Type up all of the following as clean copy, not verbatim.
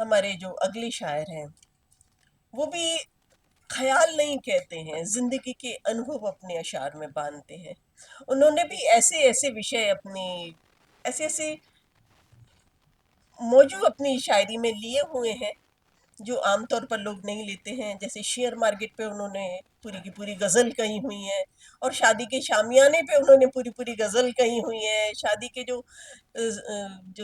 हमारे जो अगले शायर हैं वो भी ख्याल नहीं कहते हैं, जिंदगी के अनुभव अपने अशार में बांधते हैं। उन्होंने भी ऐसे ऐसे विषय अपनी ऐसे ऐसे मौजू अपनी शायरी में लिए हुए हैं जो आमतौर पर लोग नहीं लेते हैं। जैसे शेयर मार्केट पे उन्होंने पूरी की पूरी गजल कही हुई है, और शादी के शामियाने पे उन्होंने पूरी पूरी गजल कही हुई है। शादी के जो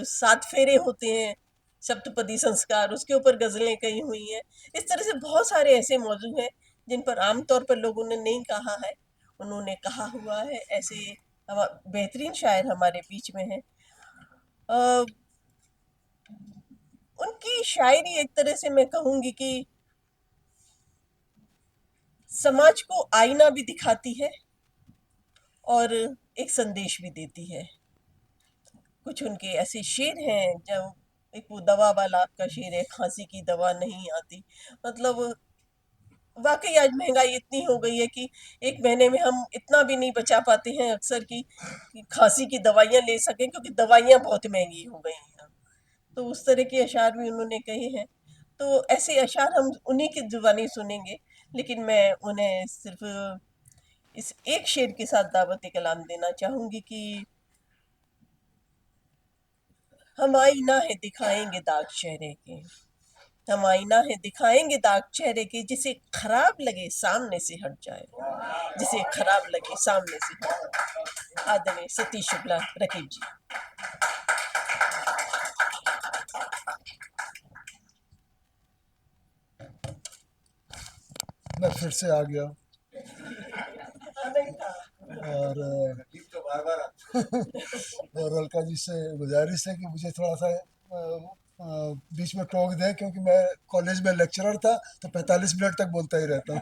सात फेरे होते हैं, सप्तपदी संस्कार, उसके ऊपर गजलें कही हुई हैं। इस तरह से बहुत सारे ऐसे मौजू हैं जिन पर आमतौर पर लोगों ने नहीं कहा है, उन्होंने कहा हुआ है। ऐसे बेहतरीन शायर हमारे बीच में हैं। उनकी शायरी एक तरह से मैं कहूंगी कि समाज को आईना भी दिखाती है और एक संदेश भी देती है। कुछ उनके ऐसे शेर हैं, जब एक वो दवा वाला आपका शेर है, खांसी की दवा नहीं आती। मतलब वाकई आज महंगाई इतनी हो गई है कि एक महीने में हम इतना भी नहीं बचा पाते हैं अक्सर कि खांसी की दवाइयाँ ले सकें, क्योंकि दवाइयाँ बहुत महंगी हो गई हैं। तो उस तरह के अशार भी उन्होंने कहे हैं। तो ऐसे अशार हम उन्हीं की जुबानी सुनेंगे, लेकिन मैं उन्हें सिर्फ इस एक शेर के साथ दावत कलाम देना चाहूंगी कि हम आईना है दिखाएंगे दाग चेहरे के। हम आईना है दिखाएंगे दाग चेहरे के, जिसे खराब लगे सामने से हट जाए। जिसे खराब लगे सामने से हट जाए। आदरणीय सतीश शुक्ला रकीब जी। मैं फिर से आ गया और और अलका जी से गुजारिश है कि मुझे थोड़ा सा बीच में टोक दें, क्योंकि मैं कॉलेज में लेक्चरर था तो 45 मिनट तक बोलता ही रहता हूँ।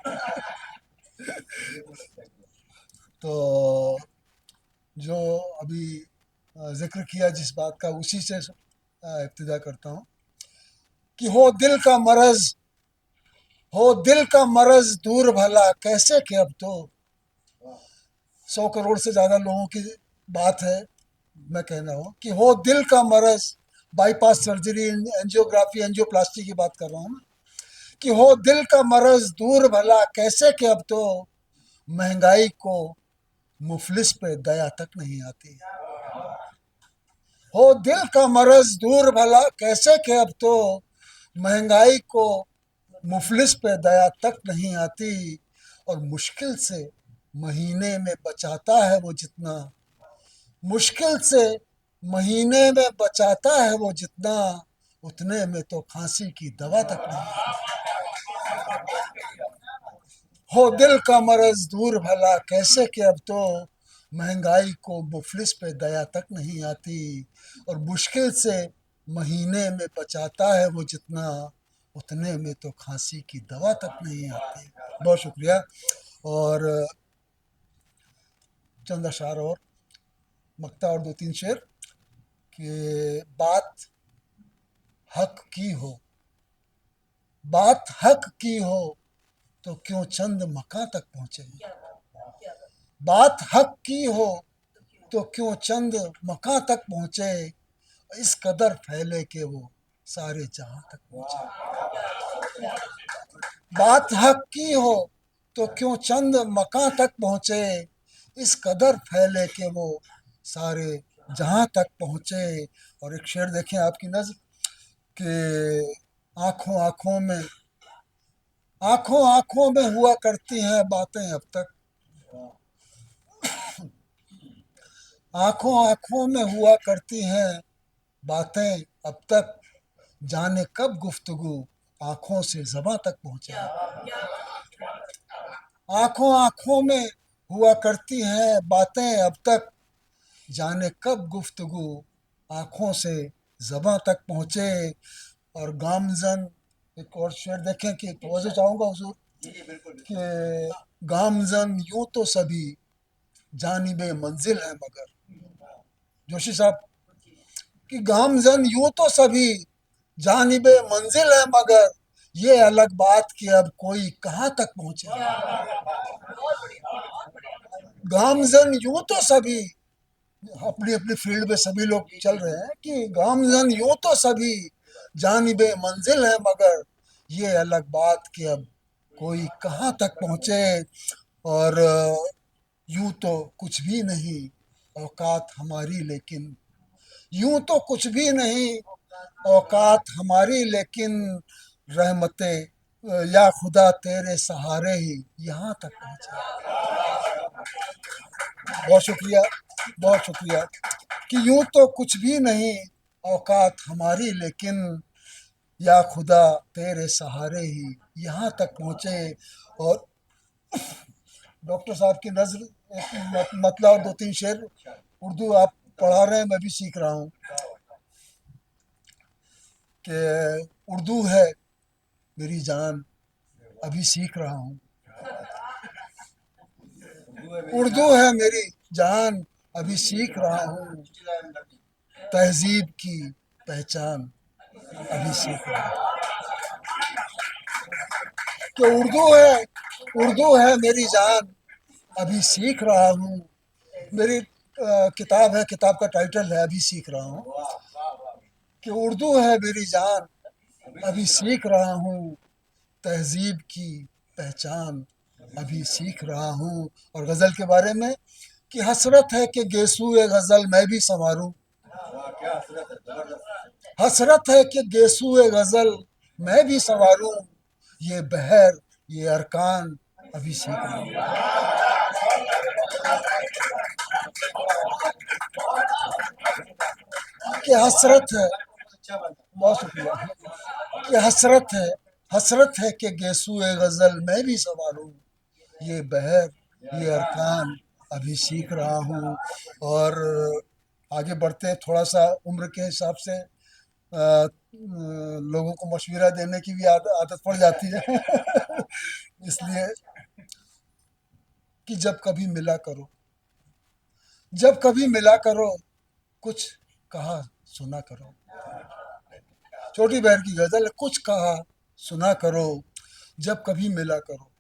तो जो अभी जिक्र किया जिस बात का, उसी से इब्तिदा करता हूँ कि हो दिल का मरज दूर भला कैसे कि अब तो 100 करोड़ से ज़्यादा लोगों की बात है। मैं कहना हूँ कि हो दिल का मरज, बाईपास सर्जरी, एंजियोग्राफी, एंजियोप्लास्टी की बात कर रहा हूँ मैं, कि हो दिल का मरज दूर भला कैसे कि अब तो महंगाई को मुफलिस पे दया तक नहीं आती। हो दिल का मरज दूर भला कैसे कि अब तो महंगाई को मुफलिस पे दया तक नहीं आती। और मुश्किल से महीने में बचाता है वो जितना, मुश्किल से महीने में बचाता है वो जितना, उतने में तो खांसी की दवा तक नहीं। हो दिल का मरज दूर भला कैसे कि अब तो महंगाई को मुफलिस पे दया तक नहीं आती। और मुश्किल से महीने में बचाता है वो जितना, उतने में तो खांसी की दवा तक नहीं आती। बहुत शुक्रिया। और चंद अशार और मक्ता और 2-3 शेर कि हक की हो बात हक की हो तो क्यों चंद मका तक पहुंचे। बात हक की हो तो क्यों चंद मका तक पहुंचे, इस कदर फैले कि वो सारे जहां तक पहुंचे। बात हक की हो तो क्यों चंद मका तक पहुंचे, इस कदर फैले कि वो सारे जहां तक पहुंचे। और एक शेर देखें आपकी नज़र कि आंखों आंखों में हुआ करती हैं बातें अब तक, आंखों आंखों में हुआ करती हैं बातें अब तक, जाने कब गुफ्तगू आंखों से ज़बां तक पहुंचे। आंखों आंखों में हुआ करती हैं बातें अब तक, जाने कब गुफ्तगू आंखों से ज़बां तक पहुंचे। और गामजन, एक और शेर देखें कि तवज्जो चाहूँगा हुजूर कि गामजन यूं तो सभी जानिबे मंजिल है मगर, जोशी साहब, कि गामजन यूं तो सभी जानिबे मंजिल है मगर, ये अलग बात कि अब कोई कहाँ तक पहुंचे। गामजन यूं तो सभी, अपनी अपनी फील्ड में सभी लोग चल रहे हैं, कि गामजन यूं तो सभी जानिबे मंजिल है मगर ये अलग बात कि अब कोई कहाँ तक पहुँचे। और यूं तो कुछ भी नहीं औकात हमारी, लेकिन यूं तो कुछ भी नहीं औकात हमारी, लेकिन रहमते या खुदा तेरे सहारे ही यहाँ तक पहुँचे। बहुत शुक्रिया, बहुत शुक्रिया। कि यूं तो कुछ भी नहीं औकात हमारी, लेकिन या खुदा तेरे सहारे ही यहाँ तक पहुँचे। और डॉक्टर साहब की नज़र मतलब और दो तीन शेर उर्दू आप पढ़ा रहे हैं, मैं भी सीख रहा हूँ कि उर्दू है मेरी जान, अभी सीख रहा हूँ। उर्दू है मेरी जान, अभी सीख रहा हूँ। तहजीब की पहचान अभी सीख रहा हूँ। कि उर्दू है मेरी जान, अभी सीख रहा हूँ। मेरी किताब है, किताब का टाइटल है अभी सीख रहा हूँ। कि उर्दू है मेरी जान, अभी सीख रहा हूँ। तहजीब की पहचान अभी सीख रहा हूँ। और गज़ल के बारे में कि हसरत है कि गेसुए गज़ल मैं भी संवारूं। हसरत है कि गेसुए गज़ल मैं भी संवारूं। ये बहर ये अरकान अभी सीख रहा हूँ। कि हसरत है, बहुत शुक्रिया। कि हसरत है कि गेसुए गज़ल मैं भी संवारूं। ये बहर ये अरकान अभी सीख रहा हूँ। और आगे बढ़ते थोड़ा सा उम्र के हिसाब से लोगों को मशवरा देने की भी आदत पड़ जाती है। इसलिए कि जब कभी मिला करो, जब कभी मिला करो, कुछ कहा सुना करो। छोटी बहन की गजल है, कुछ कहा सुना करो, जब कभी मिला करो,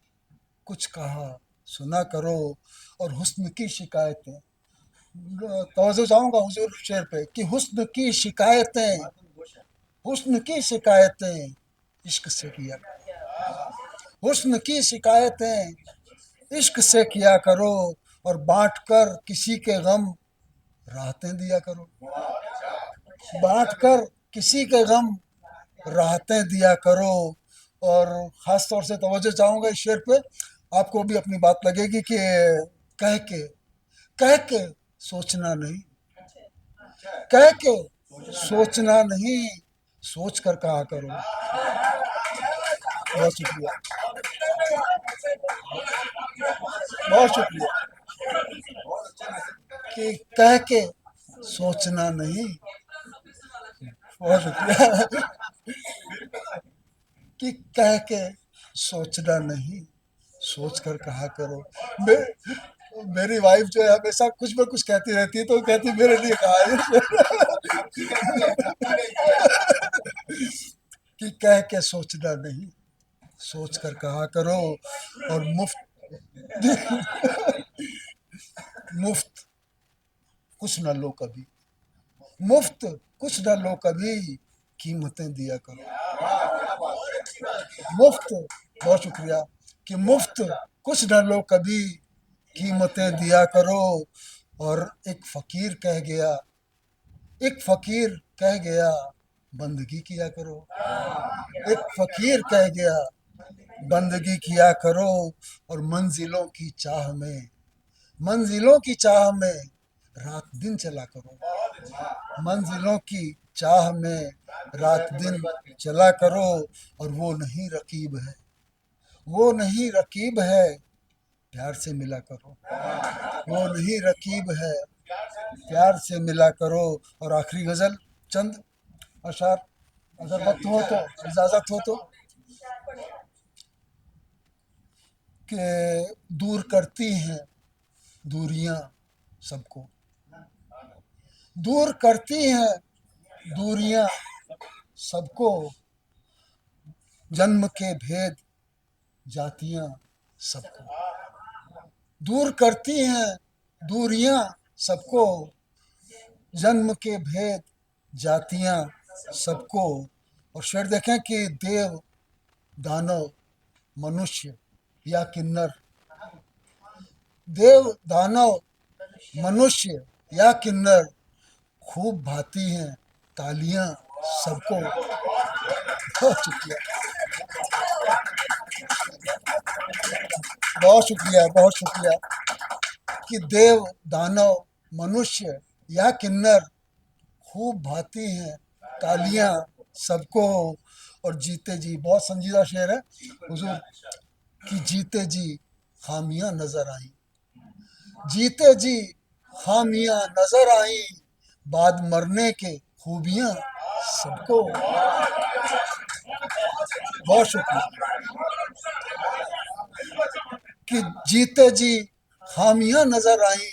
कुछ कहा सुना करो। और हुस्न की शिकायतें, तवज्जो चाहूंगा हुजूर शेर पे कि हुस्न की शिकायतें, हुस्न की शिकायतें इश्क से किया, हुस्न की शिकायतें इश्क से किया करो। और बांट कर किसी के गम राहतें दिया करो, बांट कर किसी के गम राहतें दिया करो। और ख़ास तौर से तवज्जो चाहूँगा इस शेर पे, आपको भी अपनी बात लगेगी कि कह के, कह के सोचना नहीं, कह के सोचना नहीं, सोच कर कहा करो। बहुत शुक्रिया, बहुत शुक्रिया। कि कह के सोचना नहीं, बहुत शुक्रिया। कि कह के सोचना नहीं, सोच कर कहा करो। मे, मेरी वाइफ जो है हमेशा कुछ में कुछ कहती रहती है, तो कहती मेरे लिए कहा है। कि कह के सोचना नहीं, सोच कर कहा करो। और मुफ्त कुछ न लो कभी, मुफ्त कुछ न लो कभी, कीमतें दिया करो। मुफ्त, बहुत शुक्रिया। कि मुफ्त कुछ न लो कभी, कीमतें दिया करो। और एक फकीर कह गया, एक फकीर कह गया, बंदगी किया करो। एक फकीर कह गया, बंदगी किया करो। और मंजिलों की चाह में, मंजिलों की चाह में रात दिन चला करो, मंजिलों की चाह में रात दिन चला करो। और वो नहीं रकीब है, वो नहीं रकीब है, प्यार से मिला करो। वो नहीं रकीब है, प्यार से मिला करो। और आखिरी गज़ल चंद अशार, अगर वक्त हो तो, इजाज़त हो तो। कि दूर करती हैं दूरियां सबको, दूर करती हैं दूरियां सबको, जन्म के भेद जातियां सबको, दूर करती हैं दूरियां सबको, जन्म के भेद जातियां सबको। और शेर देखें कि देव, दानव, मनुष्य या किन्नर, देव, दानव, मनुष्य या किन्नर, खूब भाती हैं तालियां सबको। बहुत शुक्रिया, बहुत शुक्रिया, बहुत शुक्रिया। कि देव, दानव, मनुष्य या किन्नर, खूब भाती हैं तालियां सबको। और जीते जी, बहुत संजीदा शेर है हुजूर। कि जीते जी खामियां नजर आई, जीते जी खामियां नजर आई, बाद मरने के खूबियां सबको। बहुत शुक्रिया। कि जीते जी खामियां नजर आई,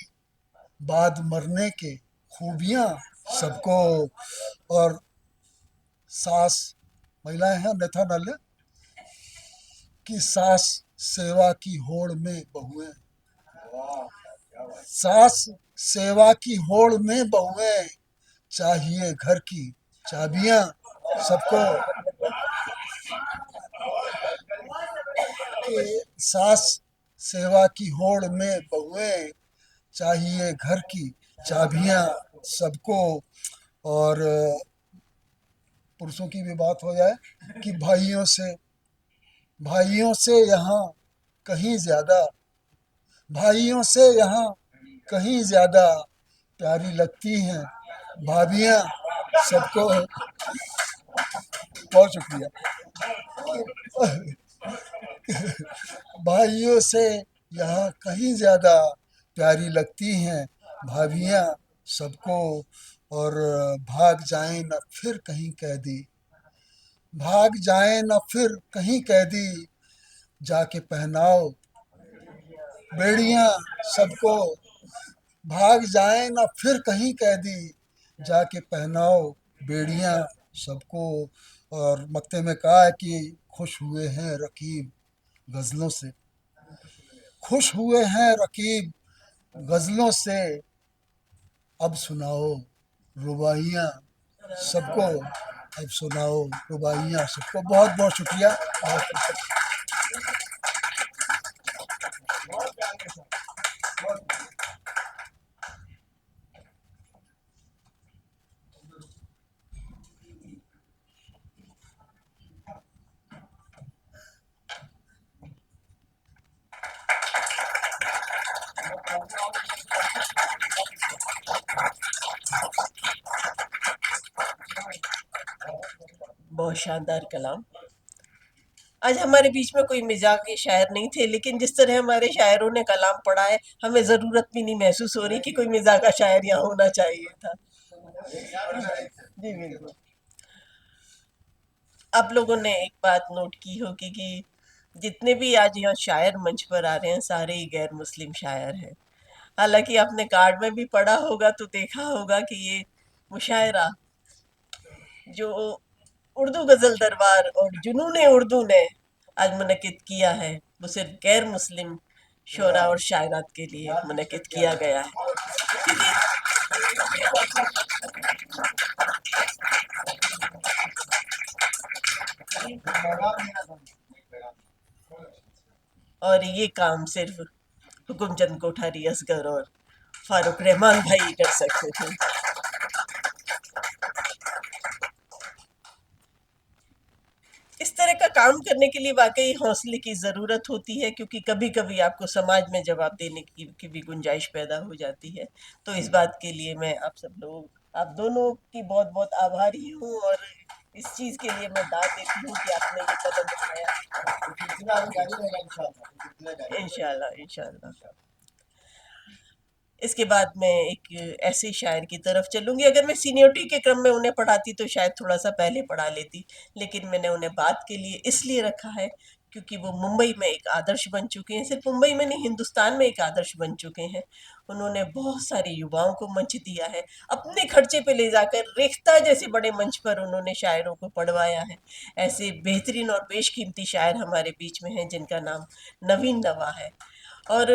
बाद मरने के खूबियां सबको। और सास, महिलाएं हैं अन्यथा न ले। कि सास सेवा की होड़ में बहुएं, सास सेवा की होड़ में बहुएं, चाहिए घर की चाबियां सबको। कि सास सेवा की होड़ में बहुएं, चाहिए घर की चाबियां सबको। और पुरुषों की भी बात हो जाए कि भाइयों से यहाँ कहीं ज्यादा, भाइयों से यहाँ कहीं ज्यादा प्यारी लगती हैं भाभियाँ सबको। बहुत शुक्रिया। भाइयों से यहाँ कहीं ज्यादा प्यारी लगती हैं भाभियाँ सबको। और भाग जाए न फिर कहीं कैदी, भाग जाए न फिर कहीं कैदी, जाके पहनाओ बेड़ियां सबको। भाग जाए न फिर कहीं कैदी, जाके पहनाओ बेड़ियां सबको। और मक्ते में कहा है कि खुश हुए हैं रकीब गजलों से, खुश हुए हैं रकीब गजलों से, अब सुनाओ रुबाइयाँ सबको, अब सुनाओ रुबाइयाँ सबको। बहुत बहुत शुक्रिया, बहुत शुक्रिया। बहुत शानदार कलाम। आज हमारे बीच में कोई मिजाज के शायर नहीं थे, लेकिन जिस तरह हमारे शायरों ने कलाम पढ़ा है, हमें ज़रूरत भी नहीं महसूस हो रही कि कोई मिजाज का शायर यहाँ होना चाहिए था। जी बिल्कुल। आप लोगों ने एक बात नोट की होगी कि जितने भी आज यहाँ शायर मंच पर आ रहे हैं, सारे ही गैर मुस्लिम शायर हैं। हालांकि आपने कार्ड में भी पढ़ा होगा तो देखा होगा कि ये मुशायरा जो उर्दू गजल दरबार और जुनून उर्दू ने आज मुनक्किद किया है, वो सिर्फ गैर मुस्लिम शोरा और शायरात के लिए मुनक्किद किया गया है। और ये काम सिर्फ हुकुमचंद कोठारी असगर और फारूक रहमान भाई कर सकते थे। इस तरह का काम करने के लिए वाकई हौसले की ज़रूरत होती है, क्योंकि कभी कभी आपको समाज में जवाब देने की भी गुंजाइश पैदा हो जाती है। तो इस बात के लिए मैं आप सब लोग, आप दोनों की बहुत बहुत आभारी हूँ, और इस चीज़ के लिए मैं दाद देती हूँ कि आपने ये कदम उठाया। इंशाल्लाह इंशाल्लाह। इसके बाद मैं एक ऐसे शायर की तरफ चलूंगी। अगर मैं सीनियरिटी के क्रम में उन्हें पढ़ाती तो शायद थोड़ा सा पहले पढ़ा लेती, लेकिन मैंने उन्हें बात के लिए इसलिए रखा है क्योंकि वो मुंबई में एक आदर्श बन चुके हैं। सिर्फ मुंबई में नहीं, हिंदुस्तान में एक आदर्श बन चुके हैं। उन्होंने बहुत सारे युवाओं को मंच दिया है, अपने खर्चे पे ले जाकर रेख्ता जैसे बड़े मंच पर उन्होंने शायरों को पढ़वाया है। ऐसे बेहतरीन और बेशकीमती शायर हमारे बीच में हैं जिनका नाम नवीन नवा है। और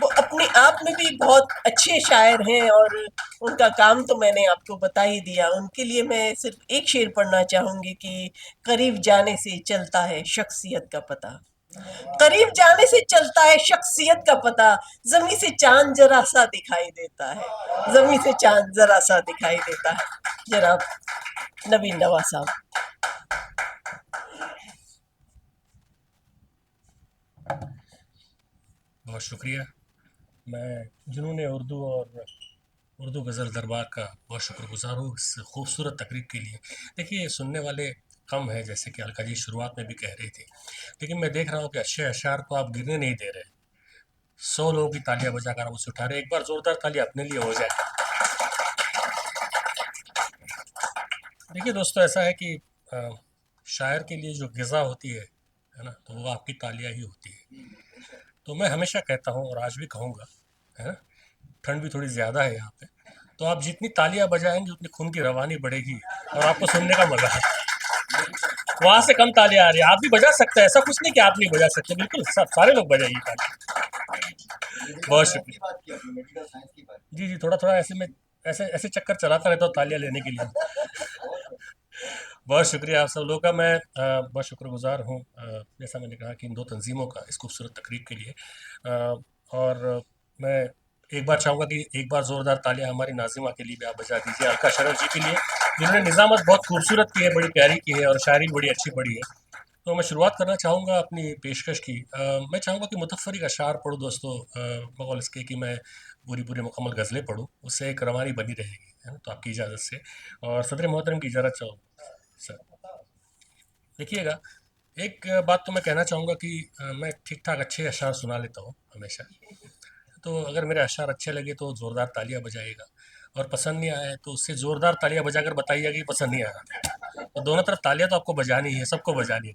वो अपने आप में भी बहुत अच्छे शायर हैं और उनका काम तो मैंने आपको बता ही दिया। उनके लिए मैं सिर्फ एक शेर पढ़ना चाहूंगी कि करीब जाने से चलता है शख्सियत का पता, करीब जाने से चलता है शख्सियत का पता, जमी से चांद जरा सा दिखाई देता है, जमी से चांद जरा सा दिखाई देता है। जनाब नवीन नवाज साहब। बहुत शुक्रिया। मैं जुनून उर्दू और उर्दू गज़ल दरबार का बहुत शुक्रगुजार हूँ इस खूबसूरत तकरीब के लिए। देखिए, सुनने वाले कम हैं, जैसे कि अलका जी शुरुआत में भी कह रही थी, लेकिन मैं देख रहा हूँ कि अच्छे अशार को आप गिरने नहीं दे रहे। 100 लोगों की तालियां बजाकर आप उसे उठा रहे। एक बार जोरदार ताली अपने लिए हो जाए। देखिए दोस्तों, ऐसा है कि शायर के लिए जो ग़िज़ा होती है ना, तो वो आपकी तालियां ही होती है। तो मैं हमेशा कहता हूँ और आज भी कहूँगा, है ना, ठंड भी थोड़ी ज़्यादा है यहाँ पे, तो आप जितनी तालियां बजाएंगे उतनी खून की रवानी बढ़ेगी और आपको सुनने का मज़ा है। वहाँ से कम तालियां आ रही है, आप भी बजा सकते हैं, ऐसा कुछ नहीं कि आप नहीं बजा सकते, बिल्कुल सब सारे लोग बजाइए ताली। बहुत शुक्रिया। जी जी, थोड़ा थोड़ा ऐसे में ऐसे ऐसे चक्कर चलाता रहता हूँ तालियां लेने के लिए। बहुत शुक्रिया आप सब लोगों का। मैं बहुत शुक्रगुजार हूँ, जैसा मैंने कहा, कि इन दो तंजीमों का इस खूबसूरत तकरीब के लिए। और मैं एक बार चाहूँगा कि एक बार ज़ोरदार तालियां हमारी नाज़िमा के लिए भी आप बजा दीजिए, अलका शरफ जी के लिए, जिन्होंने निज़ामत बहुत खूबसूरत की है, बड़ी प्यारी की है और शायरी बड़ी अच्छी पढ़ी है। तो मैं शुरुआत करना चाहूँगा अपनी पेशकश की। मैं चाहूँगा कि मुतफ़्फ़री का शार पढ़ूँ दोस्तों, बगौर इसके कि मैं पूरी पूरी मुकम्मल गज़लें पढ़ूँ, उससे एक रवानी बनी रहेगी, है ना? तो आपकी इजाज़त से और सदर मोहतरम की इजाज़त चाहूँ सर। देखिएगा, एक बात तो मैं कहना चाहूँगा कि मैं ठीक-ठाक अच्छे अशआर सुना लेता हूँ हमेशा। तो अगर मेरे अशआर अच्छे लगे तो ज़ोरदार तालियाँ बजाइएगा, और पसंद नहीं आए तो उससे ज़ोरदार तालियाँ बजाकर बताइएगा कि पसंद नहीं आया। तो दोनों तरफ तालियाँ तो आपको बजानी ही है, सबको बजानी है।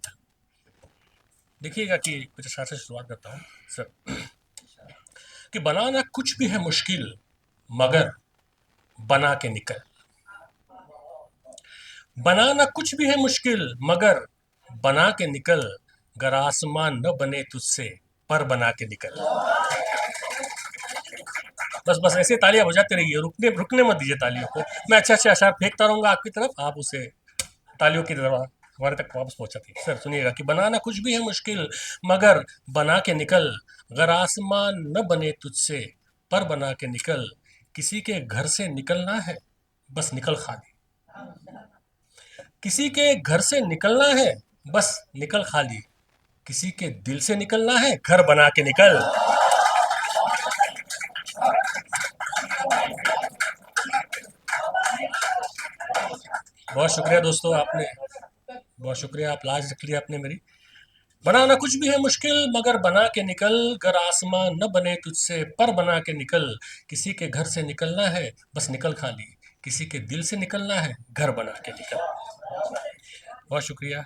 देखिएगा कि कुछ अशआर से शुरुआत करता हूँ सर, कि बनाना कुछ भी है मुश्किल मगर बना के निकल। बनाना कुछ भी है मुश्किल मगर बना के निकल, गर आसमान न बने तुझसे पर बना के निकल। बस बस ऐसे तालियां बजाते रहिए, रुकने रुकने मत दीजिए तालियों को। मैं अच्छे अच्छे अशार फेंकता रहूंगा आपकी तरफ, आप उसे तालियों की तरफ हमारे तक वापस पहुंचाती है। सर सुनिएगा कि बनाना कुछ भी है मुश्किल मगर बना के निकल, गर आसमान न बने तुझसे पर बना के निकल, किसी के घर से निकलना है बस निकल खाली, किसी के घर से निकलना है बस निकल खाली, किसी के दिल से निकलना है घर बना के निकल। बहुत शुक्रिया दोस्तों, आपने बहुत शुक्रिया, आप लाज रख लिया आपने मेरी। बनाना कुछ भी है मुश्किल मगर बना के निकल, गर आसमान न बने तुझसे पर बना के निकल, किसी के घर से निकलना है बस निकल खाली, किसी के दिल से निकलना है घर बना के निकल। बहुत शुक्रिया।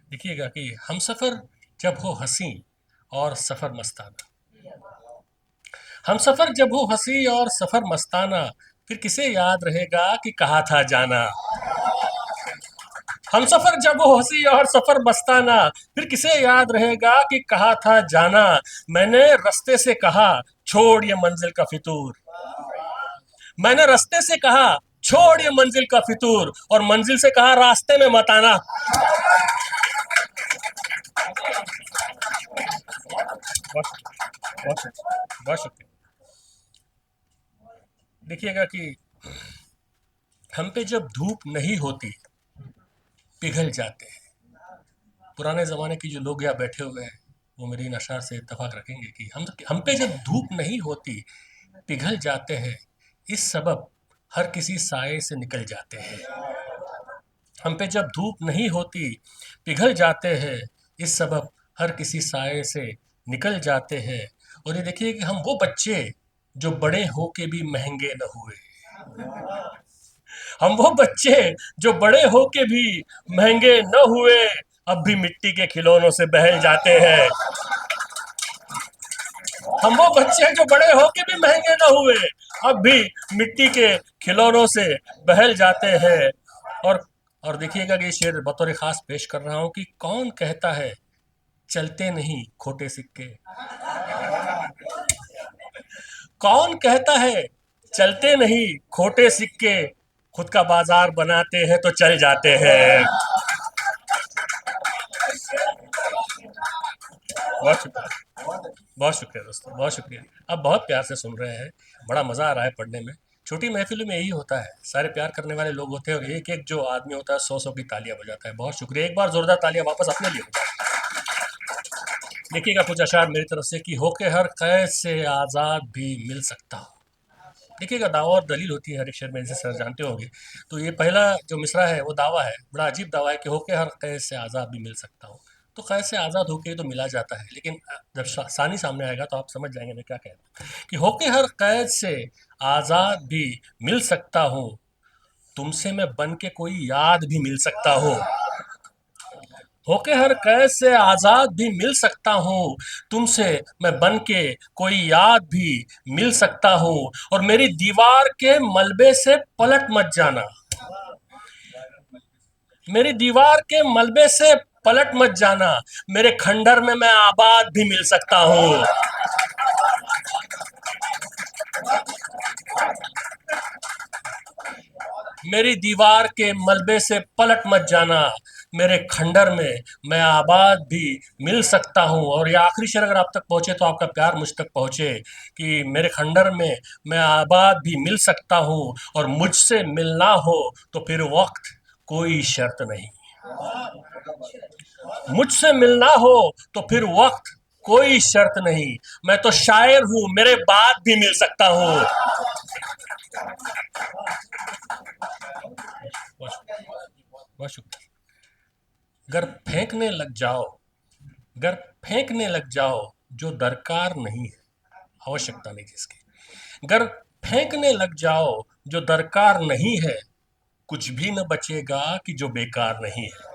देखिएगा कि हम सफ़र जब हो हंसी और सफ़र मस्ताना, हम सफ़र जब हो हंसी और सफ़र मस्ताना, फिर किसे याद रहेगा कि कहा था जाना। हम सफ़र जब हो हंसी और सफ़र मस्ताना, फिर किसे याद रहेगा कि कहा था जाना। मैंने रास्ते से कहा छोड़ ये मंजिल का फितूर, मैंने रास्ते से कहा छोड़ ये मंजिल का फितूर, और मंजिल से कहा रास्ते में मत आना। बहुत बहुत शुक्रिया। देखिएगा कि हम पे जब धूप नहीं होती पिघल जाते हैं। पुराने ज़माने की जो लोग यहाँ बैठे हुए हैं वो मेरी इन अशार से इत्तेफाक रखेंगे कि हम पे जब धूप नहीं होती पिघल जाते हैं, इस सबब हर किसी साये से निकल जाते हैं। हम पे जब धूप नहीं होती पिघल जाते हैं, इस सबब हर किसी साये से निकल जाते हैं। और ये देखिए कि हम वो बच्चे जो बड़े होके भी महंगे न हुए, हम वो बच्चे जो बड़े होके भी महंगे न हुए, अब भी मिट्टी के खिलौनों से बहल जाते हैं। हम वो बच्चे जो बड़े होके भी महंगे न हुए, अब भी मिट्टी के खिलौनों से बहल जाते हैं। और और देखिएगा कि ये शेर बतौर खास पेश कर रहा हूँ कि कौन कहता है चलते नहीं खोटे सिक्के, कौन कहता है चलते नहीं खोटे सिक्के, खुद का बाजार बनाते हैं तो चल जाते हैं। बहुत शुक्रिया, बहुत शुक्रिया दोस्तों, बहुत शुक्रिया। आप बहुत प्यार से सुन रहे हैं, बड़ा मज़ा आ रहा है पढ़ने में। छोटी महफिलों में यही होता है, सारे प्यार करने वाले लोग होते हैं और एक एक जो आदमी होता है 100 100 की तालियां बजाता है। बहुत शुक्रिया, एक बार जोरदार तालियां वापस अपने लिए बजाएं। देखिएगा कुछ अशार मेरी तरफ से कि होके हर कैद से आज़ाद भी मिल सकता हो। देखिएगा दावा और दलील होती है हर एक शेर में, जैसे सर जानते होंगे। तो ये पहला जो मिसरा है वो दावा है, बड़ा अजीब दावा है कि होके हर कैद से आज़ाद भी मिल सकता हो। तो कैद से आज़ाद होके तो मिला जाता है, लेकिन जब सानी सामने आएगा तो आप समझ जाएंगे मैं क्या कह रहा हूँ कि होके हर कैद से आज़ाद भी मिल सकता हूँ, तुमसे मैं बन के कोई याद भी मिल सकता हूँ। होके हर कैद से आज़ाद भी मिल सकता हूँ, तुमसे मैं बन के कोई याद भी मिल सकता हूँ। और मेरी दीवार के मलबे से पलट मत जाना, मेरी दीवार के मलबे से पलट मत जाना, मेरे खंडर में मैं आबाद भी मिल सकता हूँ। मेरी दीवार के मलबे से पलट मत जाना, मेरे खंडर में मैं आबाद भी मिल सकता हूँ। और ये आखिरी शेर अगर आप तक पहुँचे तो आपका प्यार मुझ तक पहुँचे कि मेरे खंडर में मैं आबाद भी मिल सकता हूँ, और मुझसे मिलना हो तो फिर वक्त कोई शर्त नहीं, मुझसे मिलना हो तो फिर वक्त कोई शर्त नहीं, मैं तो शायर हूँ मेरे बाद भी मिल सकता हूँ। बहुत शुक्रिया। अगर फेंकने लग जाओ, अगर फेंकने लग जाओ जो दरकार नहीं है, आवश्यकता नहीं जिसकी, अगर फेंकने लग जाओ जो दरकार नहीं है, कुछ भी न बचेगा कि जो बेकार नहीं है।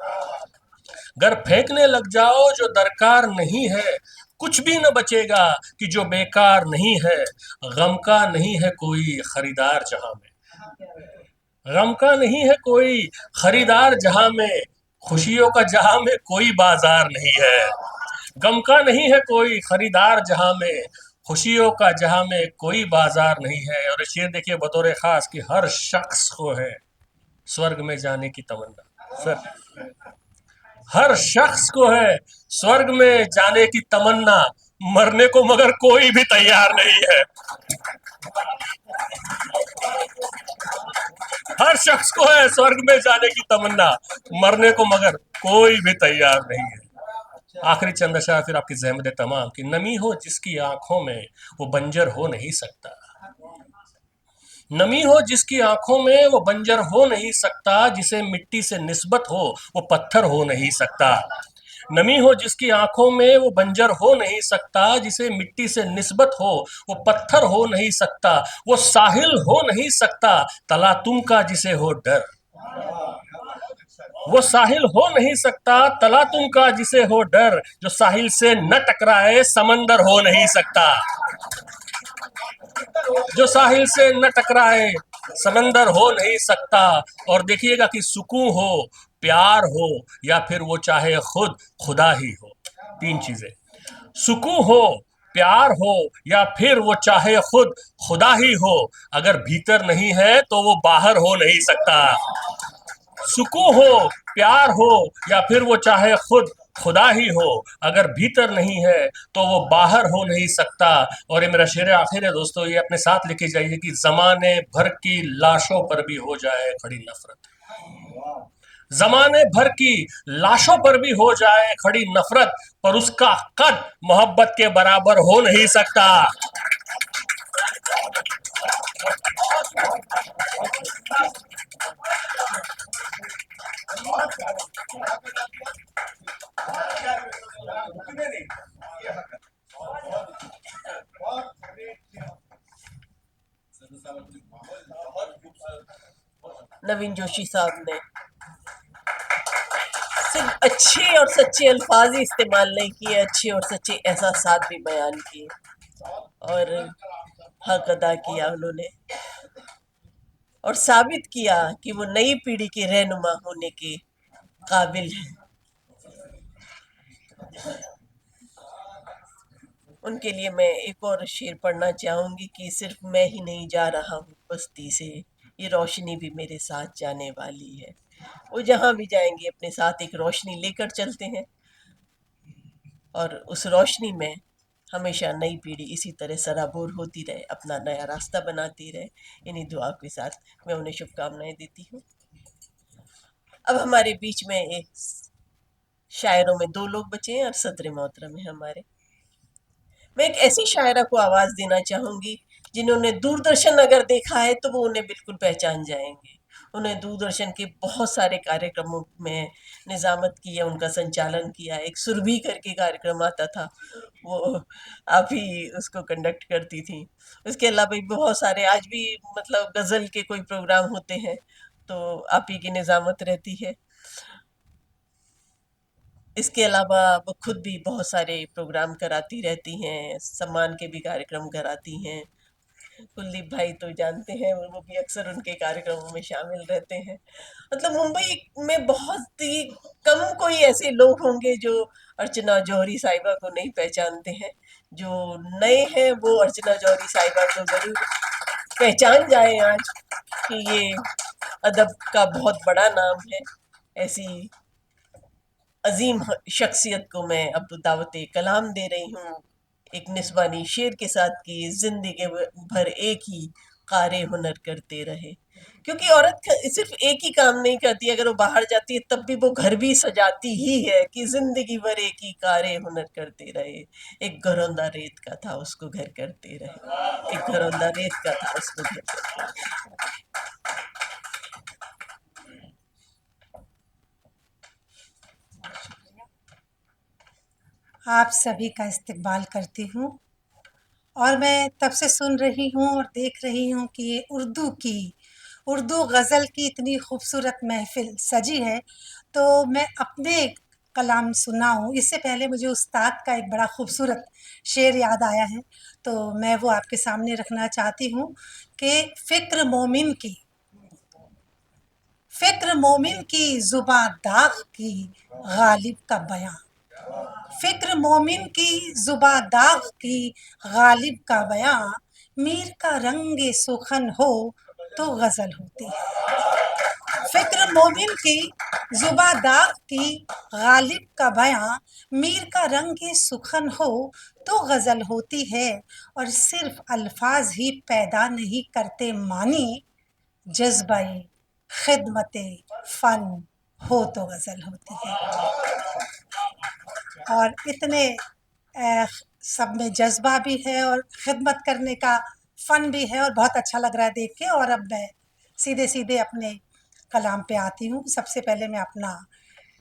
अगर फेंकने लग जाओ जो दरकार नहीं है, कुछ भी न बचेगा कि जो बेकार नहीं है। गम का नहीं है कोई खरीदार जहां में, गम का नहीं है कोई खरीदार जहां में, खुशियों का जहां में कोई बाजार नहीं है। गम का नहीं है कोई खरीदार जहां में, खुशियों का जहां में कोई बाजार नहीं है। और शेर देखिए बतौर खास कि हर शख्स को है स्वर्ग में जाने की तमन्ना। सर, हर शख्स को है स्वर्ग में जाने की तमन्ना, मरने को मगर कोई भी तैयार नहीं है। हर शख्स को है स्वर्ग में जाने की तमन्ना, मरने को मगर कोई भी तैयार नहीं है। आखिरी चंद अशआर फिर आपकी ज़हमत तमाम कि नमी हो जिसकी आंखों में वो बंजर हो नहीं सकता, नमी हो जिसकी आंखों में वो बंजर हो नहीं सकता, जिसे मिट्टी से निस्बत हो वो पत्थर हो नहीं सकता। नमी हो जिसकी आंखों में वो बंजर हो नहीं सकता, जिसे मिट्टी से निस्बत हो वो पत्थर हो नहीं सकता। वो साहिल हो नहीं सकता तला तुम का जिसे हो डर, वो साहिल हो नहीं सकता तला तुम का जिसे हो डर, जो साहिल से न टकराए समंदर हो नहीं सकता, जो साहिल से न टकराए समंदर हो नहीं सकता। और देखिएगा कि सुकून हो, प्यार हो, या फिर वो चाहे खुद खुदा ही हो, तीन चीजें, सुकून हो, प्यार हो, या फिर वो चाहे खुद खुदा ही हो, अगर भीतर नहीं है तो वो बाहर हो नहीं सकता। सुकून हो, प्यार हो, या फिर वो चाहे खुद खुदा ही हो, अगर भीतर नहीं है तो वो बाहर हो नहीं सकता। और ये मेरा शेर आखिर है दोस्तों, ये अपने साथ लेके जाइए कि जमाने भर की लाशों पर भी हो जाए खड़ी नफरत, जमाने भर की लाशों पर भी हो जाए खड़ी नफरत, पर उसका कद मोहब्बत के बराबर हो नहीं सकता। नवीन जोशी साहब ने सिर्फ अच्छे और सच्चे अल्फाज ही इस्तेमाल नहीं किए, अच्छे और सच्चे एहसासात भी बयान किए और हक अदा किया उन्होंने, और साबित किया कि वो नई पीढ़ी के रहनुमा होने के काबिल हैं। उनके लिए मैं एक और शेर पढ़ना चाहूँगी कि सिर्फ मैं ही नहीं जा रहा हूँ बस्ती से, ये रोशनी भी मेरे साथ जाने वाली है। वो जहाँ भी जाएंगे अपने साथ एक रोशनी लेकर चलते हैं, और उस रोशनी में हमेशा नई पीढ़ी इसी तरह सराबोर होती रहे, अपना नया रास्ता बनाती रहे। इन्हीं दुआ के साथ मैं उन्हें शुभकामनाएं देती हूँ। अब हमारे बीच में एक शायरों में दो लोग बचे हैं और सदर मोहतरम है हमारे। मैं एक ऐसी शायरा को आवाज देना चाहूंगी जिन्होंने दूरदर्शन अगर देखा है तो वो उन्हें बिल्कुल पहचान जाएंगे। उन्हें दूरदर्शन के बहुत सारे कार्यक्रमों में निजामत किया, उनका संचालन किया। एक सुरभि करके कार्यक्रम आता था, वो आप ही उसको कंडक्ट करती थी। उसके अलावा भी बहुत सारे आज भी मतलब गजल के कोई प्रोग्राम होते हैं तो आप ही की निजामत रहती है। इसके अलावा वो खुद भी बहुत सारे प्रोग्राम कराती रहती हैं, सम्मान के भी कार्यक्रम कराती हैं। कुलदीप भाई तो जानते हैं, वो भी अक्सर उनके कार्यक्रमों में शामिल रहते हैं। मतलब मुंबई में बहुत ही कम कोई ऐसे लोग होंगे जो अर्चना जौहरी साहिबा को नहीं पहचानते हैं। जो नए हैं वो अर्चना जौहरी साहिबा को जरूर पहचान जाए आज कि ये अदब का बहुत बड़ा नाम है। ऐसी अजीम शख्सियत को मैं अब दावत कलाम दे रही हूँ, एक निस्वानी शेर के साथ कि जिंदगी भर एक ही कारे हुनर करते रहे। क्योंकि औरत सिर्फ एक ही काम नहीं करती, अगर वो बाहर जाती है तब भी वो घर भी सजाती ही है कि जिंदगी भर एक ही कारे हुनर करते रहे। एक घरौंदा रेत का था उसको घर करते रहे, एक घरौंदा रेत का था उसको घर करते रहे। आप सभी का इस्तकबाल करती हूँ और मैं तब से सुन रही हूँ और देख रही हूँ कि ये उर्दू गज़ल की इतनी खूबसूरत महफ़िल सजी है, तो मैं अपने कलाम सुनाऊँ इससे पहले मुझे उस्ताद का एक बड़ा खूबसूरत शेर याद आया है, तो मैं वो आपके सामने रखना चाहती हूँ कि फ़िक्र मोमिन की ज़ुबां दाग़ की गालिब का बयां। फ़िक्र मोमिन की ज़ुबां दाग़ की गालिब का बयां, मीर का रंगे सुखन हो तो गज़ल होती है। फ़िक्र मोमिन की ज़ुबां दाग़ की गालिब का बयां, मीर का रंगे सुखन हो तो गज़ल होती है। और सिर्फ अल्फाज ही पैदा नहीं करते मानी, जज्बाई खिदमते फ़न हो तो गज़ल होती है। और इतने सब में जज्बा भी है और खिदमत करने का फ़न भी है और बहुत अच्छा लग रहा है देख के। और अब मैं सीधे सीधे अपने कलाम पे आती हूँ। सबसे पहले मैं अपना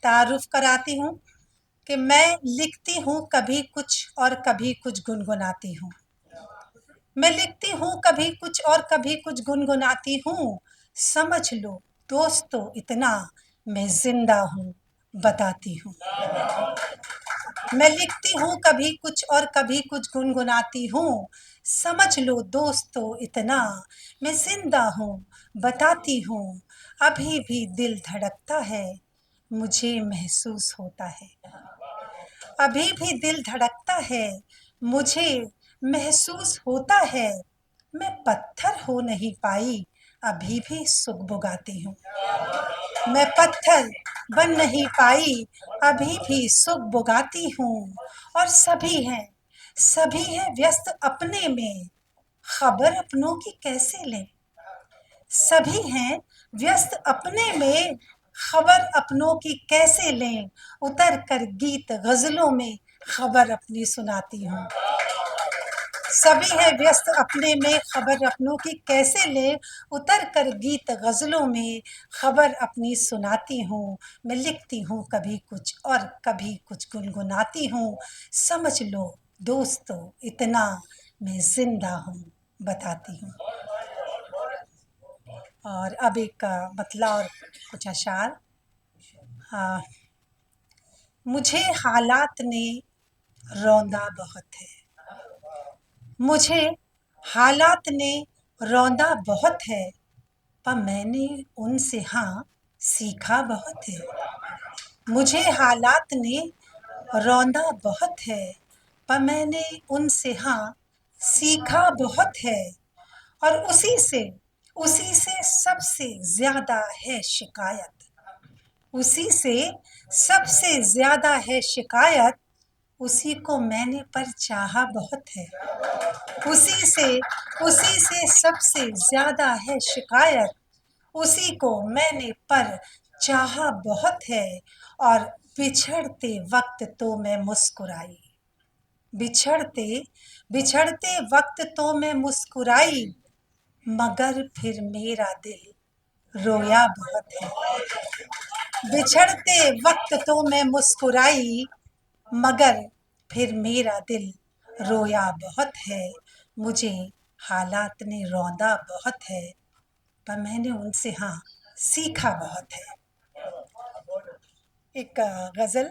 तारुफ कराती हूँ कि मैं लिखती हूँ कभी कुछ और कभी कुछ गुनगुनाती हूँ। मैं लिखती हूँ कभी कुछ और कभी कुछ गुनगुनाती हूँ, समझ लो दोस्तों इतना मैं जिंदा हूँ बताती हूँ। मैं लिखती हूँ कभी कुछ और कभी कुछ गुनगुनाती हूँ, समझ लो दोस्तों इतना मैं जिंदा हूँ बताती हूँ। अभी भी दिल धड़कता है मुझे महसूस होता है, अभी भी दिल धड़कता है मुझे महसूस होता है। मैं पत्थर हो नहीं पाई अभी भी सुगबुगाती हूँ, मैं पत्थर बन नहीं पाई अभी भी सुगबुगाती हूँ। और सभी हैं व्यस्त अपने में, खबर अपनों की कैसे लें। सभी हैं व्यस्त अपने में, खबर अपनों की कैसे लें। उतर कर गीत गज़लों में खबर अपनी सुनाती हूँ। सभी हैं व्यस्त अपने में, खबर अपनों की कैसे लें। उतर कर गीत गज़लों में खबर अपनी सुनाती हूँ। मैं लिखती हूँ कभी कुछ और कभी कुछ गुनगुनाती हूँ, समझ लो दोस्तों इतना मैं जिंदा हूँ बताती हूँ। और अब एक मतला और कुछ अशार। हाँ, मुझे हालात ने रौंदा बहुत है, मुझे हालात ने रौंदा बहुत है, पर मैंने उनसे हाँ सीखा बहुत है। मुझे हालात ने रौंदा बहुत है, पर मैंने उनसे हाँ सीखा बहुत है, और उसी से सबसे ज्यादा है शिकायत। उसी से सबसे ज्यादा है शिकायत, उसी को मैंने पर चाहा बहुत है। उसी से सबसे ज्यादा है शिकायत, उसी को मैंने पर चाहा बहुत है। और बिछड़ते वक्त तो मैं मुस्कुराई, बिछड़ते बिछड़ते वक्त तो मैं मुस्कुराई, मगर फिर मेरा दिल रोया बहुत है। बिछड़ते वक्त तो मैं मुस्कुराई, मगर फिर मेरा दिल रोया बहुत है। मुझे हालात ने रौंदा बहुत है, पर मैंने उनसे हाँ सीखा बहुत है। एक गज़ल,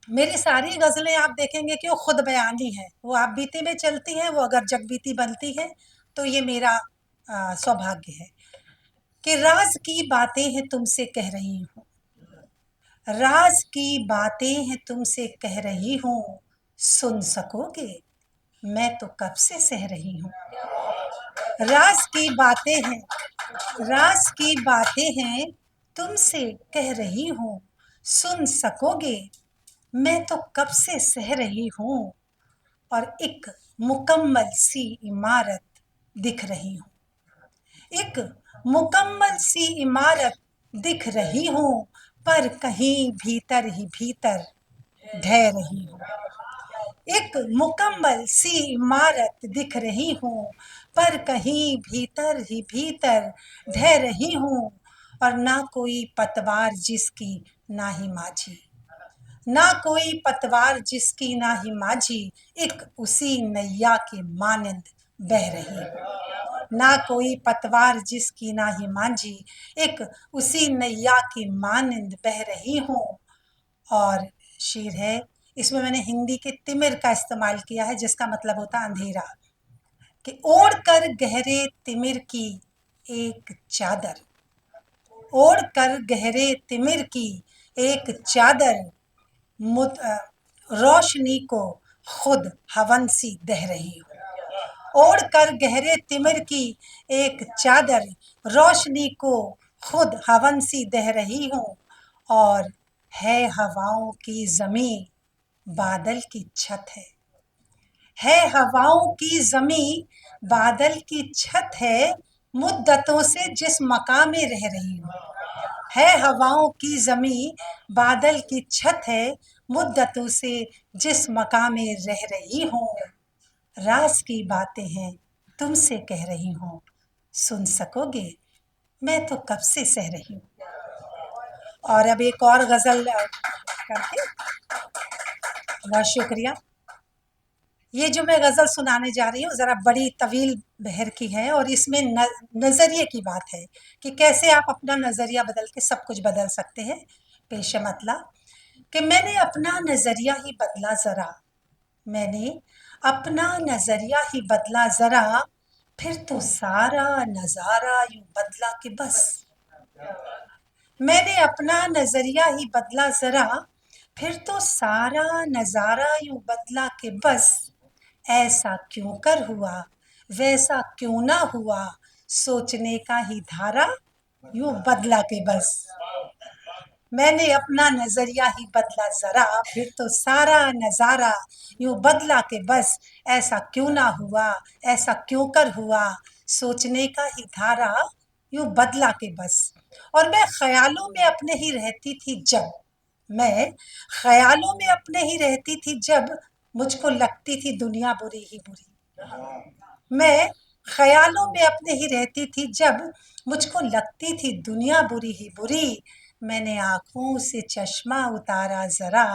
मेरी सारी गज़लें आप देखेंगे कि वो खुद बयानी है, वो आप बीती में चलती हैं, वो अगर जग बीती बनती है तो ये मेरा सौभाग्य है कि राज की बातें हैं तुमसे कह रही हूँ, राज की बातें हैं तुमसे कह रही हूँ, सुन सकोगे मैं तो कब से सह रही हूँ। राज की बातें हैं, राज की बातें हैं तुमसे कह रही हूँ, सुन सकोगे मैं तो कब से सह रही हूँ। और एक मुकम्मल सी इमारत दिख रही हूँ, एक मुकम्मल सी इमारत दिख रही हूँ, पर कहीं भीतर ही भीतर ढह रही हूँ। एक मुकम्मल सी इमारत दिख रही हूँ, पर कहीं भीतर ही भीतर ढह रही हूँ। और ना कोई पतवार जिसकी ना ही माझी, ना कोई पतवार जिसकी ना ही माझी, एक उसी नैया के मानंद बह रही हूँ। ना कोई पतवार जिसकी ना ही मांझी, एक उसी नैया की मानंद बह रही हूँ। और शेर है, इसमें मैंने हिंदी के तिमिर का इस्तेमाल किया है, जिसका मतलब होता है अंधेरा, कि ओढ़ कर गहरे तिमिर की एक चादर, ओढ़ कर गहरे तिमिर की एक चादर, रोशनी को खुद हवन सी दह रही हूँ। ओढ़ कर गहरे तिमिर की एक चादर, रोशनी को खुद हवन सी दह रही हूँ। और है हवाओं की ज़मीं बादल की छत है हवाओं की ज़मीं बादल की छत है, मुद्दतों से जिस मकां में रह रही हूँ। है हवाओं की ज़मीं बादल की छत है, मुद्दतों से जिस मकां में रह रही हूँ। राज की बातें हैं तुमसे कह रही हूँ, सुन सकोगे मैं तो कब से सह रही हूँ। और अब एक और गज़ल करके, बहुत शुक्रिया। ये जो मैं गज़ल सुनाने जा रही हूँ ज़रा बड़ी तवील बहर की है, और इसमें नज़रिए की बात है कि कैसे आप अपना नज़रिया बदल के सब कुछ बदल सकते हैं। पेश मतला कि मैंने अपना नज़रिया ही बदला ज़रा, मैंने अपना नज़रिया ही बदला ज़रा, फिर तो सारा नज़ारा यूं बदला कि बस। मैंने अपना नज़रिया ही बदला ज़रा, फिर तो सारा नज़ारा यूं बदला कि बस। ऐसा क्यों कर हुआ, वैसा क्यों ना हुआ, सोचने का ही धारा यूं बदला के बस। मैंने अपना नजरिया ही बदला जरा, फिर तो सारा नजारा यूं बदला के बस। ऐसा क्यों ना हुआ, ऐसा क्यों कर हुआ, सोचने का ही धारा यूं बदला के बस। और मैं ख्यालों में अपने ही रहती थी जब, मैं ख्यालों में अपने ही रहती थी जब, मुझको लगती थी दुनिया बुरी ही बुरी। मैं ख्यालों में अपने ही रहती थी जब, मुझको लगती थी दुनिया बुरी ही बुरी। मैंने आंखों से चश्मा उतारा जरा,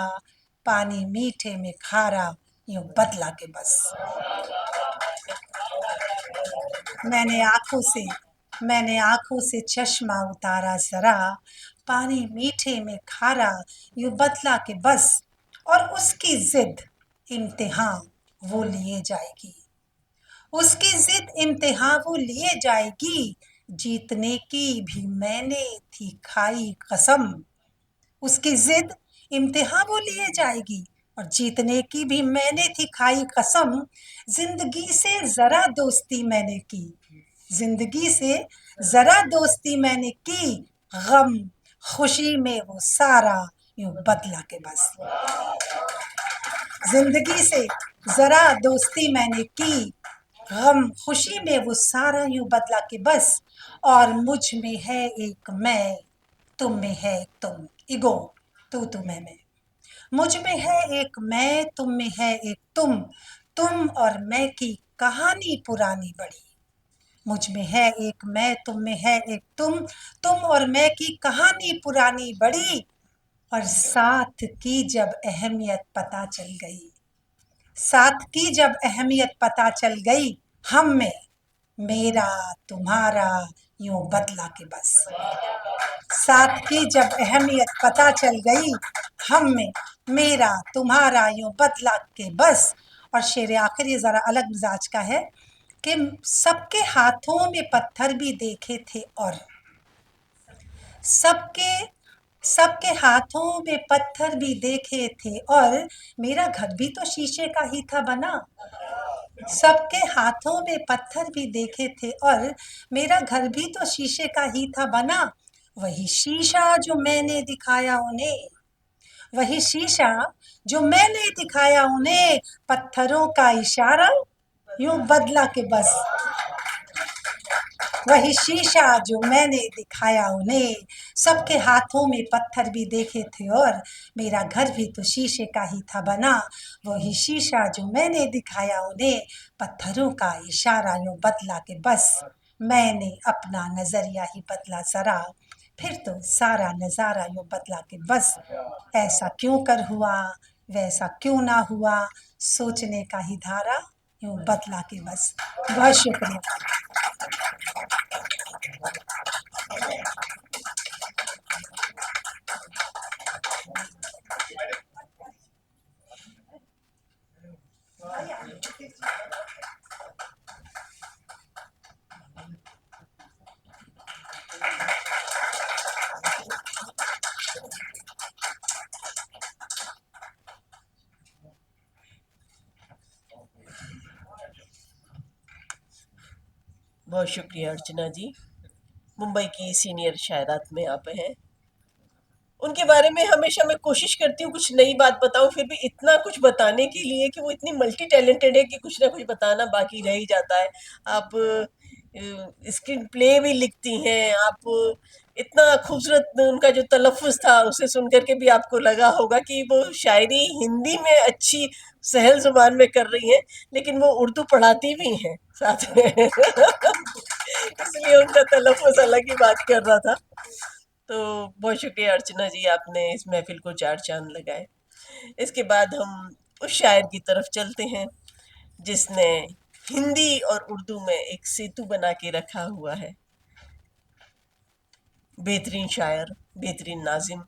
पानी मीठे में खारा यूं बदला के बस। मैंने आंखों से चश्मा उतारा जरा, पानी मीठे में खारा यूं बदला के बस। और उसकी जिद इम्तिहान वो लिए जाएगी, उसकी जिद इम्तिहान वो लिए जाएगी, जीतने की भी मैंने थी खाई कसम। उसकी जिद इम्तिहान वो लिए जाएगी, और जीतने की भी मैंने थी खाई कसम, जिंदगी से जरा दोस्ती मैंने की, जिंदगी से जरा दोस्ती मैंने की, गम खुशी में वो सारा यूं बदला के बस, जिंदगी से जरा दोस्ती मैंने की, गम खुशी में वो सारा यूं बदला के बस, और मुझ में है एक मैं, तुम में है एक तुम, ईगो तू मैं, मुझ में है एक मैं, तुम में है एक तुम और मैं की कहानी पुरानी बड़ी, मुझ में है एक मैं, तुम में है एक तुम और मैं की कहानी पुरानी बड़ी, और साथ की जब अहमियत पता चल गई, साथ की जब अहमियत पता चल गई, हम में मेरा तुम्हारा यूं बदला के बस, साथ की जब अहमियत पता चल गई, हम में मेरा तुम्हारा यूं बदला के बस। और शेर आखिर ये ज़रा अलग मिजाज का है कि सबके हाथों में पत्थर भी देखे थे, और सबके सबके हाथों में पत्थर भी देखे थे, और मेरा घर भी तो शीशे का ही था बना, सबके हाथों में पत्थर भी देखे थे, और मेरा घर भी तो शीशे का ही था बना, वही शीशा जो मैंने दिखाया उन्हें, वही शीशा जो मैंने दिखाया उन्हें, पत्थरों का इशारा यूं बदला के बस, वही शीशा जो मैंने दिखाया उन्हें, सबके हाथों में पत्थर भी देखे थे, और मेरा घर भी तो शीशे का ही था बना, वही शीशा जो मैंने दिखाया उन्हें, पत्थरों का इशारा यूं बदला के बस, मैंने अपना नजरिया ही बदला जरा, फिर तो सारा नजारा यूं बदला के बस, ऐसा क्यों कर हुआ, वैसा क्यों ना हुआ, सोचने का ही धारा यूं बदला के बस। बहुत शुक्रिया। बहुत शुक्रिया अर्चना जी, मुंबई की सीनियर शायरात में आप हैं। उनके बारे में हमेशा मैं कोशिश करती हूँ कुछ नई बात बताऊँ, फिर भी इतना कुछ बताने के लिए कि वो इतनी मल्टी टैलेंटेड है कि कुछ ना कुछ बताना बाकी रह ही जाता है। आप स्क्रीन प्ले भी लिखती हैं, आप इतना खूबसूरत उनका जो तलफ़्फ़ुज़ था उसे सुन कर के भी आपको लगा होगा कि वो शायरी हिंदी में अच्छी सहल ज़ुबान में कर रही हैं, लेकिन वो उर्दू पढ़ाती भी हैं साथ में। इसलिए उनका तलफ़्फ़ुज़ अलग ही बात कर रहा था। तो बहुत शुक्रिया अर्चना जी, आपने इस महफिल को चार चांद लगाए। इसके बाद हम उस शायर की तरफ चलते हैं जिसने हिंदी और उर्दू में एक सेतु बना के रखा हुआ है। बेहतरीन शायर, बेहतरीन नाजिम।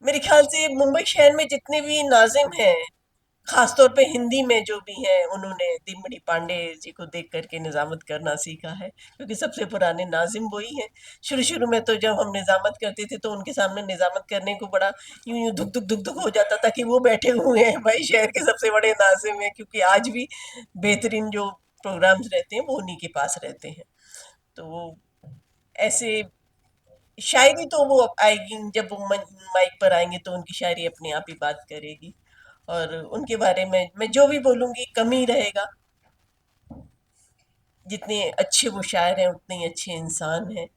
मेरे ख्याल से मुंबई शहर में जितने भी नाजिम हैं, खासतौर पे हिंदी में जो भी हैं, उन्होंने दीनमणि पांडे जी को देख करके निज़ामत करना सीखा है, क्योंकि सबसे पुराने नाजिम वही हैं। शुरू-शुरू में तो जब हम निज़ामत करते थे तो उनके सामने निज़ामत करने को बड़ा यूँ-यूँ धुक-धुक हो जाता था कि वो बैठे हुए हैं भाई शहर के सबसे बड़े नाजिम हैं, क्योंकि आज भी बेहतरीन जो प्रोग्राम्स रहते हैं वो उन्हीं के पास रहते हैं। तो ऐसे शायरी तो वो अब आएगी, जब वो माइक पर आएंगे तो उनकी शायरी अपने आप ही बात करेगी, और उनके बारे में मैं जो भी बोलूँगी कम ही रहेगा। जितने अच्छे वो शायर हैं उतने ही अच्छे इंसान हैं।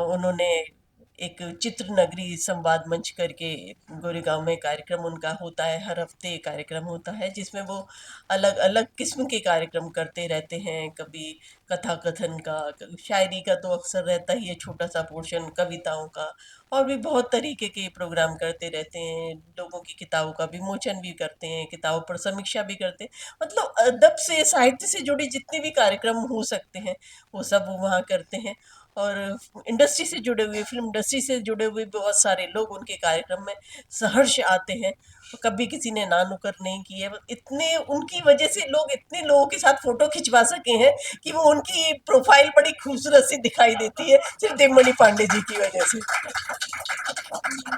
उन्होंने एक चित्र नगरी संवाद मंच करके गोरेगांव में कार्यक्रम उनका होता है, हर हफ्ते कार्यक्रम होता है जिसमें वो अलग अलग किस्म के कार्यक्रम करते रहते हैं। कभी कथा कथन का, कभी शायरी का तो अक्सर रहता ही है, छोटा सा पोर्शन कविताओं का, और भी बहुत तरीके के प्रोग्राम करते रहते हैं। लोगों की किताबों का विमोचन भी करते हैं, किताबों पर समीक्षा भी करते हैं। मतलब अदब से, साहित्य से जुड़े जितने भी कार्यक्रम हो सकते हैं वो सब वो वहाँ करते हैं। और इंडस्ट्री से जुड़े हुए, फिल्म इंडस्ट्री से जुड़े हुए बहुत सारे लोग उनके कार्यक्रम में सहर्ष आते हैं। तो कभी किसी ने ना नुक्कड़ नहीं की है। इतने उनकी वजह से लोग इतने लोगों के साथ फ़ोटो खिंचवा सके हैं कि वो उनकी प्रोफ़ाइल बड़ी खूबसूरत सी दिखाई देती है, सिर्फ़ देवमणि पांडे जी की वजह से।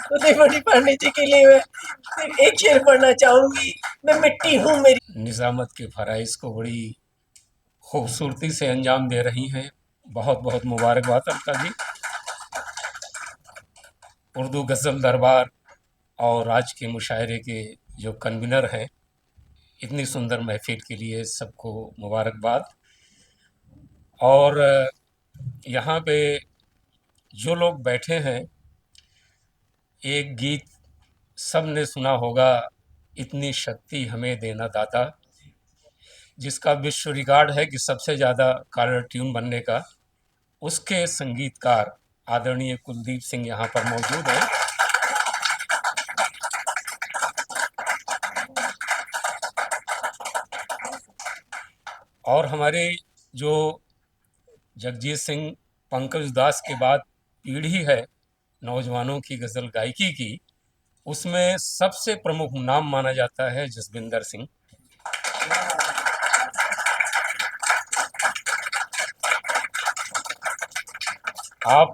तो देवमणि पांडे जी के लिए मैं सिर्फ एक शेर पढ़ना चाहूंगी, मैं मिट्टी हूँ मेरी। निज़ामत के फ़राइज़ को बड़ी खूबसूरती से अंजाम दे रही हैं। बहुत बहुत मुबारकबाद अलका जी। उर्दू गज़ल दरबार और आज के मुशायरे के जो कन्वीनर हैं, इतनी सुंदर महफिल के लिए सबको मुबारकबाद। और यहाँ पे जो लोग बैठे हैं, एक गीत सब ने सुना होगा, इतनी शक्ति हमें देना दाता, जिसका विश्व रिकॉर्ड है कि सबसे ज़्यादा कॉलर ट्यून बनने का। उसके संगीतकार आदरणीय कुलदीप सिंह यहाँ पर मौजूद हैं। और हमारे जो जगजीत सिंह, पंकज उदास के बाद पीढ़ी है नौजवानों की गज़ल गायकी की, उसमें सबसे प्रमुख नाम माना जाता है जसविंदर सिंह। आप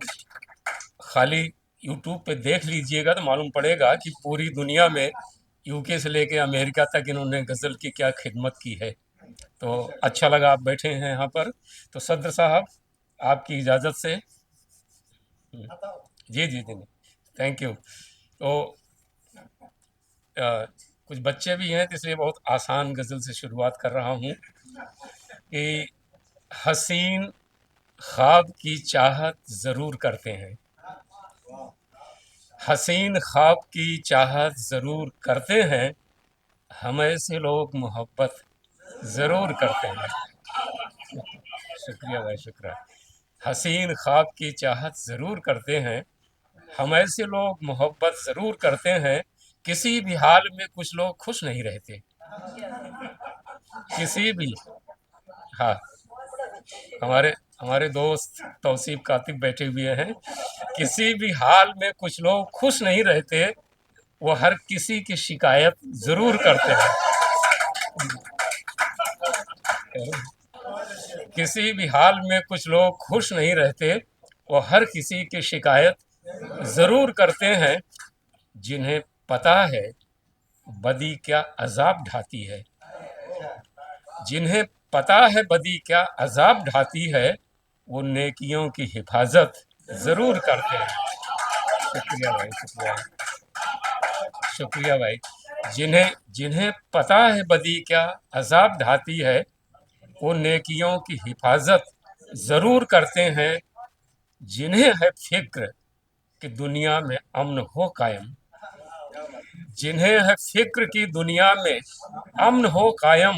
खाली यूट्यूब पे देख लीजिएगा तो मालूम पड़ेगा कि पूरी दुनिया में यूके से लेके अमेरिका तक इन्होंने गज़ल की क्या खिदमत की है। तो अच्छा लगा आप बैठे हैं यहाँ पर। तो सदर साहब, आपकी इजाज़त से। जी जी जी, थैंक यू। तो कुछ बच्चे भी हैं, तो इसलिए बहुत आसान गज़ल से शुरुआत कर रहा हूँ कि हसीन ख्वाब की चाहत ज़रूर करते हैं, हसीन ख्वाब की चाहत ज़रूर करते हैं, हम ऐसे लोग मोहब्बत ज़रूर करते हैं। शुक्रिया भाई, शुक्रिया। हसीन ख्वाब की चाहत ज़रूर करते हैं, हम ऐसे लोग मोहब्बत ज़रूर करते हैं, किसी भी हाल में कुछ लोग खुश नहीं रहते, किसी भी। हाँ, हमारे हमारे दोस्त तौसीफ कातिब बैठे हुए हैं। किसी भी हाल में कुछ लोग खुश नहीं रहते, वो हर किसी की शिकायत ज़रूर करते हैं। किसी भी हाल में कुछ लोग खुश नहीं रहते, वो हर किसी की शिकायत ज़रूर करते हैं, जिन्हें पता है बदी क्या अजाब ढाती है, जिन्हें पता है बदी क्या अजाब ढाती है, वो नेकियों की हिफाजत ज़रूर करते हैं। शुक्रिया भाई, शुक्रिया, शुक्रिया भाई। जिन्हें जिन्हें पता है बदी क्या अजाब ढाती है, वो नेकियों की हिफाजत ज़रूर करते हैं, जिन्हें है फिक्र कि दुनिया में अमन हो कायम, जिन्हें है फिक्र की दुनिया में अमन हो कायम,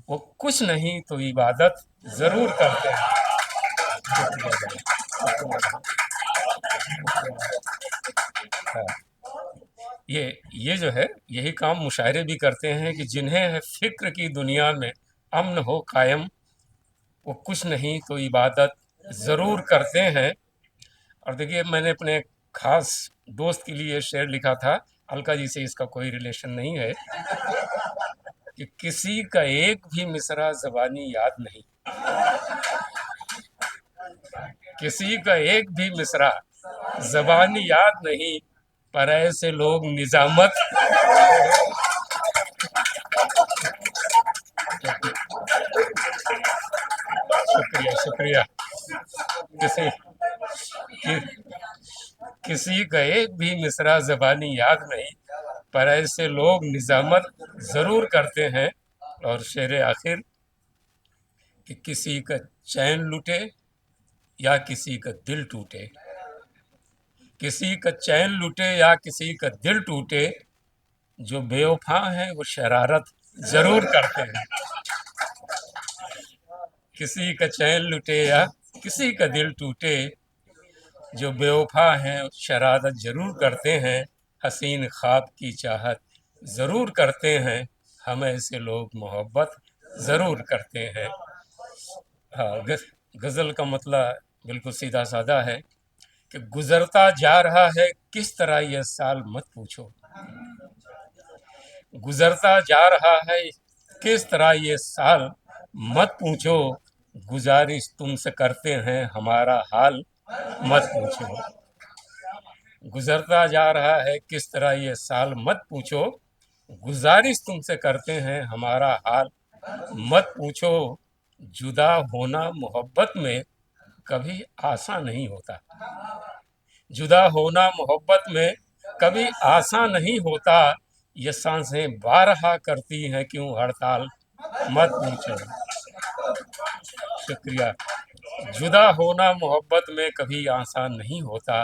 वो कुछ नहीं तो इबादत ज़रूर करते हैं। हाँ, ये जो है, यही काम मुशायरे भी करते हैं कि जिन्हें है फिक्र की दुनिया में अमन हो कायम, वो कुछ नहीं तो इबादत ज़रूर करते हैं। और देखिए, मैंने अपने खास दोस्त के लिए शेर लिखा था, अलका जी से इसका कोई रिलेशन नहीं है, कि किसी का एक भी मिसरा ज़बानी याद नहीं, किसी का एक भी मिसरा ज़बानी याद नहीं, पर ऐसे लोग निज़ामत। शुक्रिया, शुक्रिया। किसी कि, किसी का एक भी मिसरा ज़बानी याद नहीं, पर ऐसे लोग निज़ामत ज़रूर करते हैं। और शेर आखिर कि किसी का चैन लुटे या किसी का दिल टूटे, किसी का चैन लुटे या किसी का दिल टूटे, जो बेवफा हैं वो शरारत ज़रूर करते हैं। किसी का चैन लुटे या किसी का दिल टूटे, जो बेवफा हैं शरारत ज़रूर करते हैं, हसीन ख्वाब की चाहत ज़रूर करते हैं, हम ऐसे लोग मोहब्बत ज़रूर करते हैं। हाँ, गज़ल का मतलब बिल्कुल सीधा साधा है कि गुज़रता जा रहा है किस तरह यह साल मत पूछो, गुज़रता जा रहा है किस तरह ये साल मत पूछो, गुजारिश तुमसे करते हैं हमारा हाल मत पूछो। गुज़रता जा रहा है किस तरह ये साल मत पूछो, गुजारिश तुमसे करते हैं हमारा हाल मत पूछो। जुदा होना मोहब्बत में कभी आसान नहीं होता। जुदा होना मोहब्बत में कभी आसान नहीं होता। ये सांसें बारहा करती हैं क्यों हड़ताल मत पूछो। शुक्रिया। जुदा होना मोहब्बत में कभी आसान नहीं होता।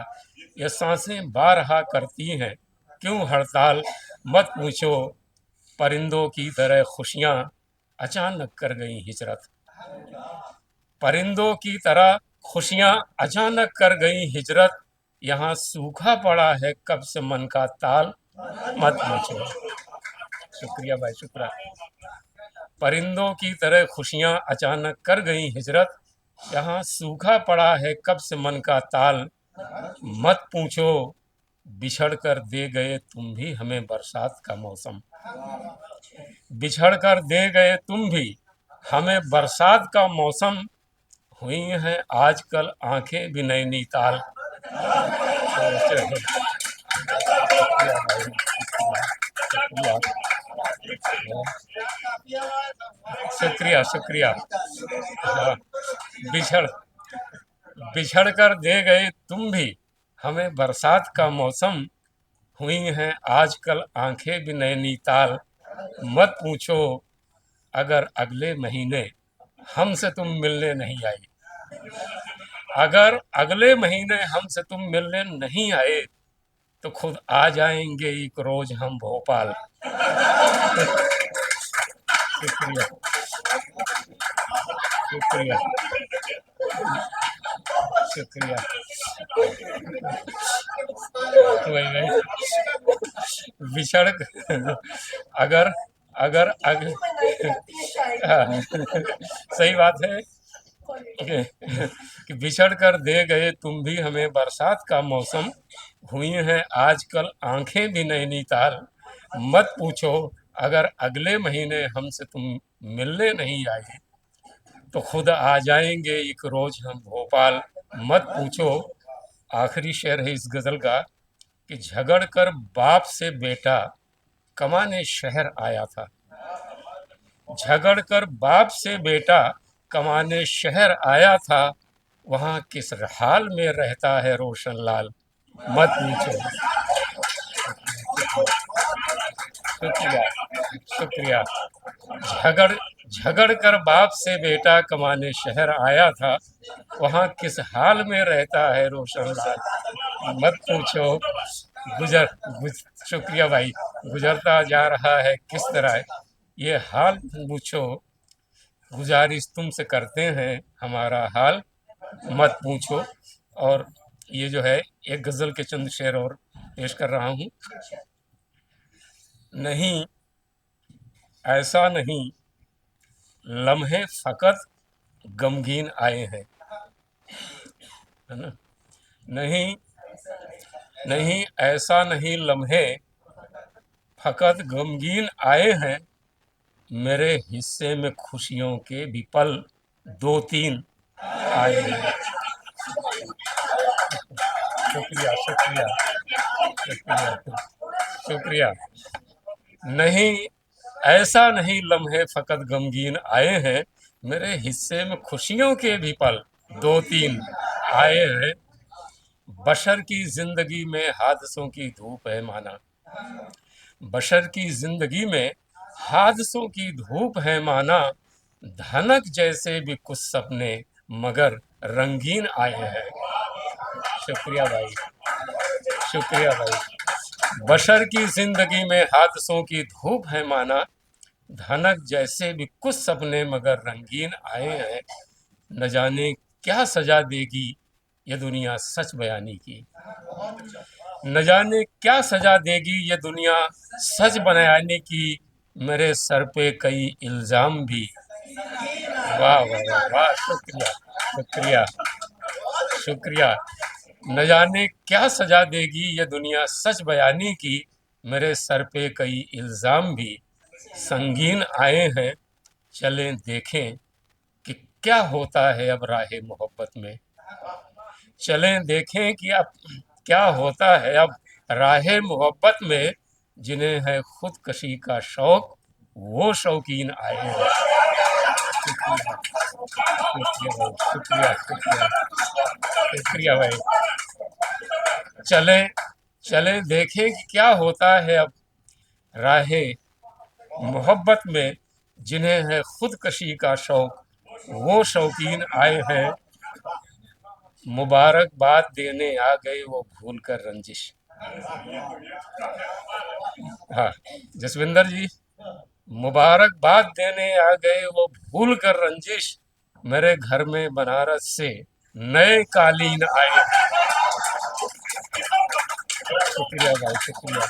ये सांसें बारहा करती हैं क्यों हड़ताल मत पूछो। परिंदों की तरह खुशियां अचानक कर गई हिजरत। परिंदों की तरह खुशियां अचानक कर गई हिजरत। यहाँ सूखा पड़ा है कब से मन का ताल मत पूछो। शुक्रिया भाई, शुक्रिया। परिंदों की तरह खुशियां अचानक कर गई हिजरत। यहाँ सूखा पड़ा है कब से मन का ताल मत पूछो। बिछड़ कर दे गए तुम भी हमें बरसात का मौसम। बिछड़ कर दे गए तुम भी हमें बरसात का मौसम। हुई हैं आजकल आंखें भी नैनीताल। शुक्रिया, शुक्रिया। हाँ, बिछड़ बिछड़ कर दे गए तुम भी हमें बरसात का मौसम। हुई हैं आजकल आंखें भी नैनीताल मत पूछो। अगर अगले महीने हमसे तुम मिलने नहीं आई, अगर अगले महीने हमसे तुम मिलने नहीं आए तो खुद आ जाएंगे एक रोज हम भोपाल। शुक्रिया, शुक्रिया, शुक्रिया। वही वही बिछड़ अगर अगर अगर हाँ, सही बात है कि बिछड़ कर दे गए तुम भी हमें बरसात का मौसम। हुई हैं आजकल आंखें भी नैनीताल मत पूछो। अगर अगले महीने हमसे तुम मिलने नहीं आए तो खुद आ जाएंगे एक रोज हम भोपाल मत पूछो। आखिरी शेर है इस गजल का कि झगड़ कर बाप से बेटा कमाने शहर आया था। झगड़ कर बाप से बेटा कमाने शहर आया था। वहाँ किस हाल में रहता है रोशन लाल मत पूछो। शुक्रिया, शुक्रिया। झगड़ झगड़ कर बाप से बेटा कमाने शहर आया था। वहाँ किस हाल में रहता है रोशन लाल मत पूछो। शुक्रिया भाई। गुजरता जा रहा है किस तरह ये हाल पूछो। गुजारिश तुमसे करते हैं हमारा हाल मत पूछो। और ये जो है एक गजल के चंद शेर और पेश कर रहा हूँ। नहीं, ऐसा नहीं, लम्हे फकत गमगीन आए हैं, है ना। नहीं, नहीं, ऐसा नहीं, लम्हे फकत गमगीन आए हैं। मेरे हिस्से में खुशियों के भी पल 2-3 आए हैं। शुक्रिया, शुक्रिया, शुक्रिया, शुक्रिया। नहीं, ऐसा नहीं, लम्हे फकत गमगीन आए हैं। मेरे हिस्से में खुशियों के भी पल 2-3 आए हैं। बशर की जिंदगी में हादसों की धूप है माना। बशर की जिंदगी में हादसों की धूप है माना। धनक जैसे भी कुछ सपने मगर रंगीन आए हैं। शुक्रिया भाई, शुक्रिया भाई। बशर की जिंदगी में हादसों की धूप है माना। धनक जैसे भी कुछ सपने मगर रंगीन आए हैं। न जाने क्या सजा देगी ये दुनिया सच बयानी की। न जाने क्या सजा देगी ये दुनिया सच बयानी की। मेरे सर पे कई इल्जाम भी। वाह वाह वाह वाह, शुक्रिया, शुक्रिया, शुक्रिया। न जाने क्या सजा देगी ये दुनिया सच बयानी की। मेरे सर पे कई इल्जाम भी संगीन आए हैं। चलें देखें कि क्या होता है अब राहे मोहब्बत में। चलें देखें कि अब क्या होता है अब राहे मोहब्बत में। जिन्हें है खुदकशी का शौक, वो शौकीन आए हैं। शुक्रिया, शुक्रिया भाई, शुक्रिया, शुक्रिया, शुक्रिया भाई। चले चले देखें कि क्या होता है अब राहे मोहब्बत में, जिन्हें है खुदकशी का शौक, वो शौकीन आए हैं। मुबारकबाद देने आ गए वो भूल कर रंजिश। हाँ, जसविंदर जी, मुबारकबाद देने आ गए वो भूल कर रंजिश, मेरे घर में बनारस से नए कालीन आए। शुक्रिया भाई, शुक्रिया,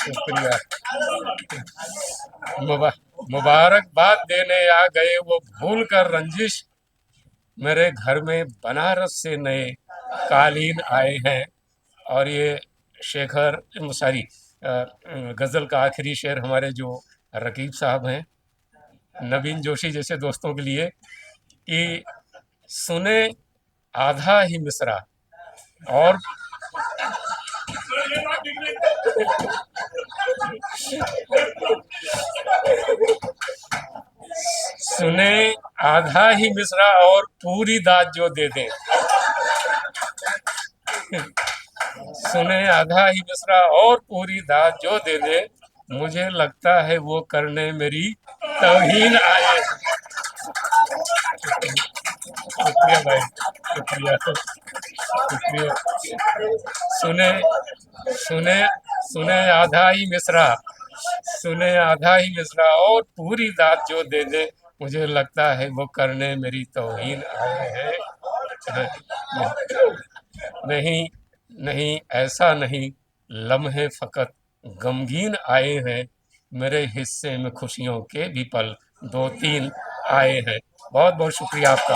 शुक्रिया। मुबारकबाद देने आ गए वो भूल कर रंजिश, मेरे घर में बनारस से नए कालीन आए हैं। और ये शेखर सॉरी गज़ल का आखिरी शेर हमारे जो रकीब साहब हैं, नवीन जोशी जैसे दोस्तों के लिए, कि सुने आधा ही मिसरा और सुने आधा ही मिसरा और पूरी दाद जो दे दें। सुने आधा ही मिसरा और पूरी दाद जो दे दे, मुझे लगता है वो करने मेरी तौहीन आए। शुक्रिया भाई, शुक्रिया, शुक्रिया। सुने सुने सुने आधा ही मिसरा, सुने आधा ही मिसरा और पूरी दाद जो दे दे, मुझे लगता है वो करने मेरी तौहीन आए हैं। नहीं नहीं, ऐसा नहीं, लम्हे फ़कत गमगीन आए हैं, मेरे हिस्से में खुशियों के भी पल दो तीन आए हैं। बहुत बहुत शुक्रिया आपका।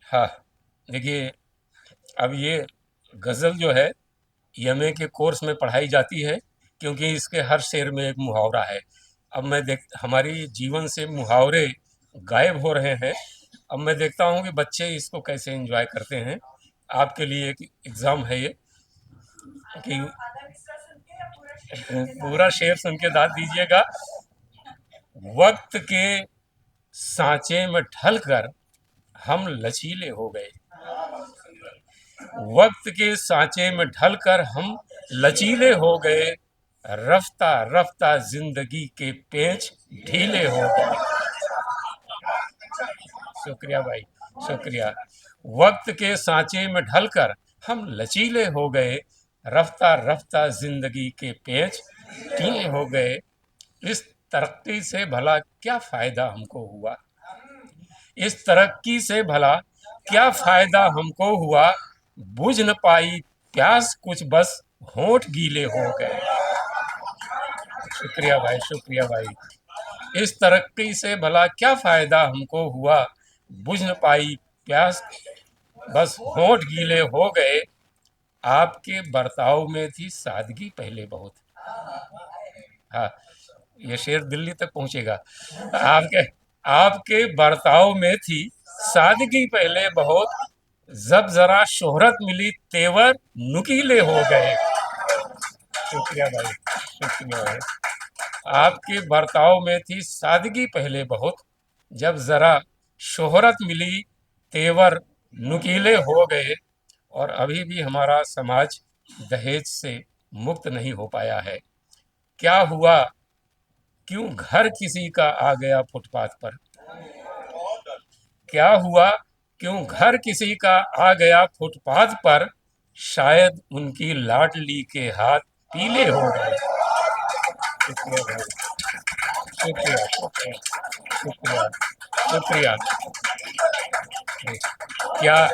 हाँ, देखिए, अब ये गज़ल जो है एमए के कोर्स में पढ़ाई जाती है, क्योंकि इसके हर शेर में एक मुहावरा है। अब मैं देख हमारी जीवन से मुहावरे गायब हो रहे हैं। अब मैं देखता हूँ कि बच्चे इसको कैसे एंजॉय करते हैं। आपके लिए एक एग्ज़ाम है ये, कि पूरा शेर सुन के दाद दीजिएगा। वक्त के सांचे में ढलकर हम लचीले हो गए, वक्त के सांचे में ढलकर हम लचीले हो गए, रफ्ता रफ्ता जिंदगी के पेच ढीले हो गए। शुक्रिया भाई, शुक्रिया। वक्त के सांचे में ढलकर हम लचीले हो गए, रफ्ता रफ्ता जिंदगी के पेच ढीले हो गए। इस तरक्की से भला क्या फायदा हमको हुआ, इस तरक्की से भला क्या फायदा हमको हुआ, बुझ न पाई प्यास कुछ बस होंठ गीले हो गए। शुक्रिया भाई, शुक्रिया भाई। इस तरक्की से भला क्या फायदा हमको हुआ, बुझ न पाई प्यास बस होंठ गीले हो गए। आपके बर्ताव में थी सादगी पहले बहुत। हाँ, ये शेर दिल्ली तक पहुंचेगा। आपके आपके बर्ताव में थी सादगी पहले बहुत, जब जरा शोहरत मिली तेवर नुकीले हो गए। शुक्रिया भाई, शुक्रिया भाई। आपके बर्ताव में थी सादगी पहले बहुत, जब जरा शोहरत मिली तेवर नुकीले हो गए। और अभी भी हमारा समाज दहेज से मुक्त नहीं हो पाया है। क्या हुआ, क्यों घर किसी का आ गया फुटपाथ पर, क्या हुआ, क्यों घर किसी का आ गया फुटपाथ पर, शायद उनकी लाडली के हाथ पीले हो गए। शुक्रिया भाई, शुक्रिया, शुक्रिया, शुक्रिया, शुक्रिया। क्या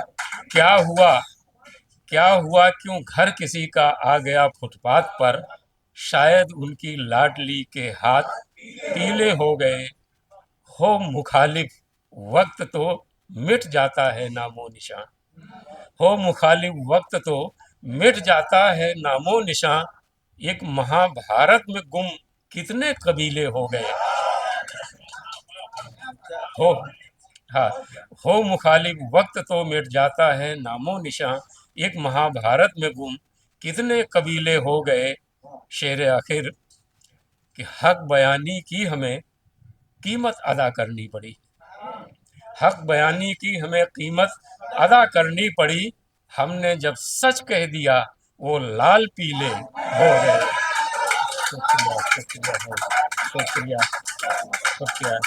क्या हुआ, क्या हुआ, क्यों घर किसी का आ गया फुटपाथ पर, शायद उनकी लाडली के हाथ पीले हो गए। हो मुखालिफ वक्त तो मिट जाता है नामो निशान, हो मुखालिफ वक्त तो मिट जाता है नामो निशान, एक महाभारत में गुम कितने कबीले हो गए। हो हाँ, हो मुखालिफ वक्त तो मिट जाता है नामो निशां। एक महाभारत में गुम कितने कबीले हो गए। शेर आखिर कि हक बयानी की हमें कीमत अदा करनी पड़ी। हक बयानी की हमें कीमत अदा करनी पड़ी। हमने जब सच कह दिया वो लाल पीले हो गए। शुक्रिया शुक्रिया भाई, शुक्रिया शुक्रिया।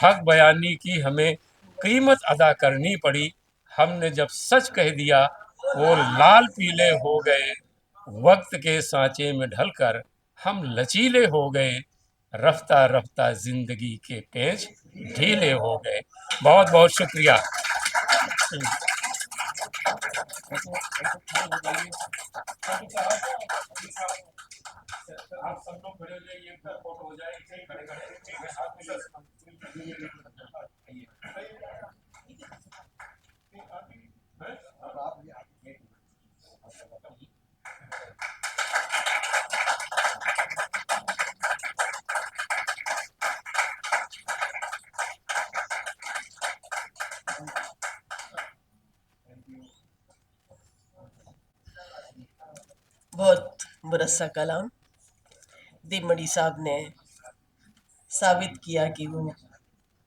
हक बयानी की हमें कीमत अदा करनी पड़ी। हमने जब सच कह दिया वो लाल पीले हो गए। वक्त के सांचे में ढलकर हम लचीले हो गए। रफ्ता रफ्ता जिंदगी के पेच ढीले हो गए। बहुत बहुत शुक्रिया। आप सब लोग खड़े हो जाइए, एक फोटो हो जाए, खड़े बहुत मुरस्सा कलाम देवमणि साहब ने साबित किया कि वो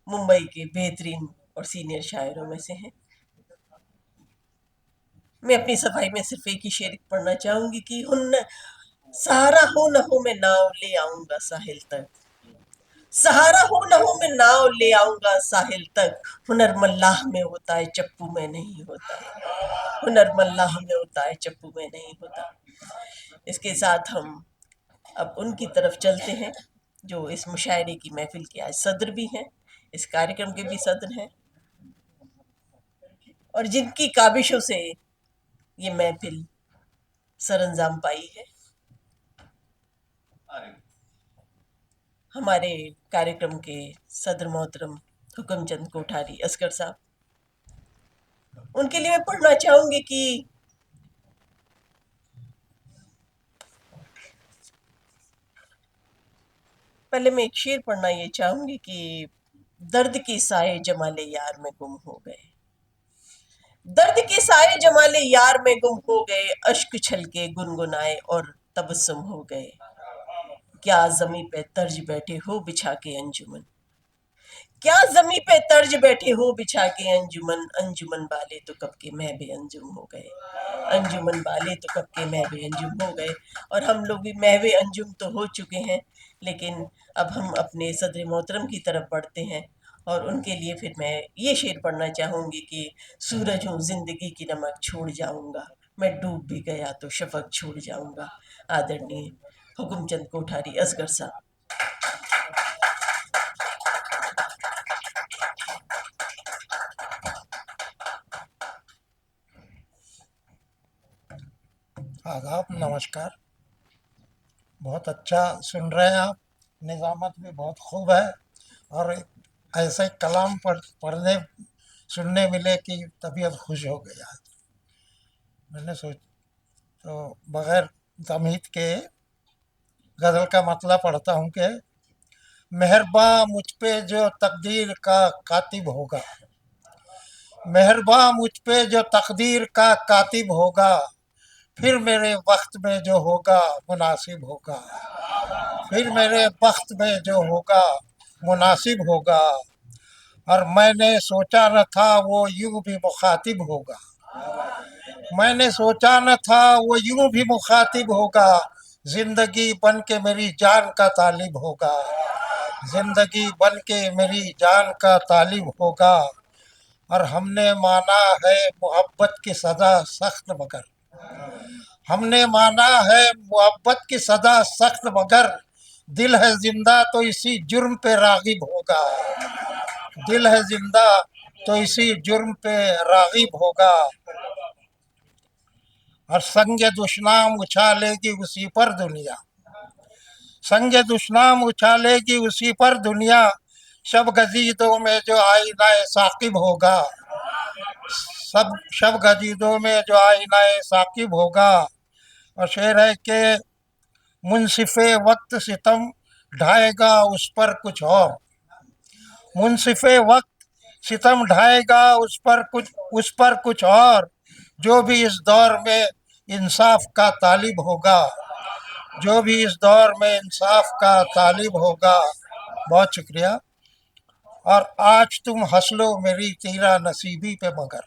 मुंबई के बेहतरीन और सीनियर शायरों में से हैं। मैं अपनी सफाई में सिर्फ एक ही शेर पढ़ना चाहूंगी कि हुन सहारा हो न हो मैं नाव ले आऊंगा साहिल तक। सहारा हो न हो मैं नाव ले आऊंगा साहिल तक। हुनर मल्लाह में होता है चप्पू में नहीं होता। हुनर मल्लाह में होता है चप्पू में नहीं होता। इसके साथ हम अब उनकी तरफ चलते हैं जो इस मुशायरे की महफिल के आज सदर भी हैं, इस कार्यक्रम के भी सदर हैं, और जिनकी काबिशों से ये महफिल सरअंजाम पाई है। हमारे कार्यक्रम के सदर मोहतरम हुक्मचंद कोठारी असगर साहब, उनके लिए मैं पढ़ना चाहूंगी कि पहले मैं एक शेर पढ़ना ये चाहूंगी कि दर्द के साए जमाले यार में गुम हो गए। दर्द के साए जमाले यार में गुम हो गए। अश्क छलके गुनगुनाए और तबस्सुम हो गए। क्या जमी पे तर्ज बैठे हो बिछा के अंजुमन। क्या जमी पे तर्ज बैठे हो बिछा के अंजुमन। अंजुमन वाले तो कब के मैं भी अंजुम हो गए। अंजुमन वाले तो कब के मैं भी अंजुम हो गए। और हम लोग भी महवे अंजुम तो हो चुके हैं, लेकिन अब हम अपने सदर मोहतरम की तरफ बढ़ते हैं। और उनके लिए फिर मैं ये शेर पढ़ना चाहूंगी कि सूरज हूँ जिंदगी की नमक छोड़ जाऊंगा। मैं डूब भी गया तो शफक छोड़ जाऊंगा। आदरणीय हुकुमचंद कोठारी असगर साहब। आदाब, नमस्कार। बहुत अच्छा सुन रहे हैं आप। निज़ामत भी बहुत खूब है और ऐसे कलाम पढ़ने सुनने मिले कि तबीयत खुश हो गई आज। मैंने सोच तो बग़ैर तमहीद के गज़ल का मतलब पढ़ता हूँ कि मेहरबान मुझ पे जो तकदीर का कातिब होगा। मेहरबान मुझ पे जो तकदीर का कातिब होगा। फिर मेरे वक्त में जो होगा मुनासिब होगा। फिर मेरे वक्त में जो होगा मुनासिब होगा। और मैंने सोचा न था वो यूं भी मुखातिब होगा। मैंने सोचा न था वो यूं भी मुखातिब होगा। जिंदगी बन के मेरी जान का तालिब होगा। जिंदगी बन के मेरी जान का तालिब होगा। और हमने माना है मोहब्बत की सज़ा सख्त मगर। हमने माना है मोहब्बत की सज़ा सख्त मगर। दिल है जिंदा तो इसी जुर्म पे रागिब होगा। दिल है जिंदा तो इसी जुर्म पे रागिब होगा। और संग दुश्मन उछालेगी उसी पर दुनिया। संग दुश्मन उछालेगी उसी पर दुनिया। शब गजीदों में जो आईना साकिब होगा। सब शब गजीदों में जो आईना साकिब होगा। और शेर है कि मुनसिफ़े वक्त सितम ढाएगा उस पर कुछ और, मुनसिफ़े वक्त सितम ढाएगा उस पर कुछ और, जो भी इस दौर में इंसाफ का तालिब होगा, जो भी इस दौर में इंसाफ का तालिब होगा। बहुत शुक्रिया। और आज तुम हंस लो मेरी तीरा नसीबी पे मगर,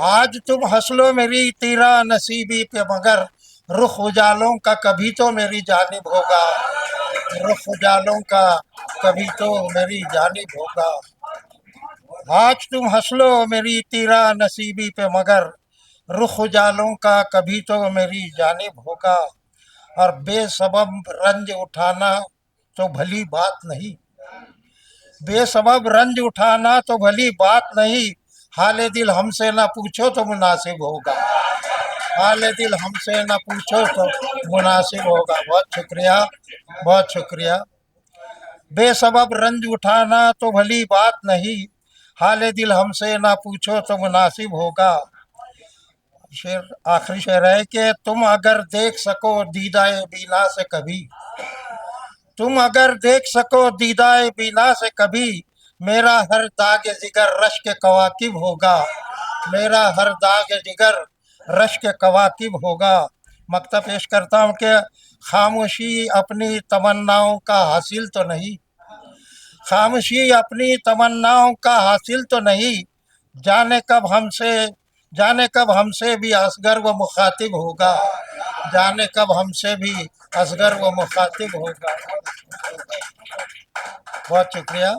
आज तुम हंस लो मेरी तीरा नसीबी पे मगर, रुख उजालों का कभी तो मेरी जानिब होगा, रुख उजालों का कभी तो मेरी जानिब होगा। आज तुम हंस लो मेरी तीरा नसीबी पे मगर, रुख उजालों का कभी तो मेरी जानिब होगा। और बेसबब रंज उठाना तो भली बात नहीं, बेसबब रंज उठाना तो भली बात नहीं, हाले दिल हमसे ना पूछो तो मुनासिब होगा, हाले दिल हमसे ना पूछो तो मुनासिब होगा। बहुत शुक्रिया, बहुत शुक्रिया। बेसबब रंज उठाना तो भली बात नहीं, हाले दिल हमसे ना पूछो तो मुनासिब होगा। शेर, आखिरी शेर है कि तुम अगर देख सको दीदाए बीना से कभी, तुम अगर देख सको दीदाए बीना से कभी, मेरा हर दाग जिगर रश के कवाकिब होगा, मेरा हर दाग जिगर रश के कवाकिब होगा। मक्ता पेश करता हूँ कि खामोशी अपनी तमन्नाओं का हासिल तो नहीं, खामोशी अपनी तमन्नाओं का हासिल तो नहीं, जाने कब हमसे भी असगर व मुखातिब होगा, जाने कब हमसे भी असगर व मुखातिब होगा। बहुत शुक्रिया।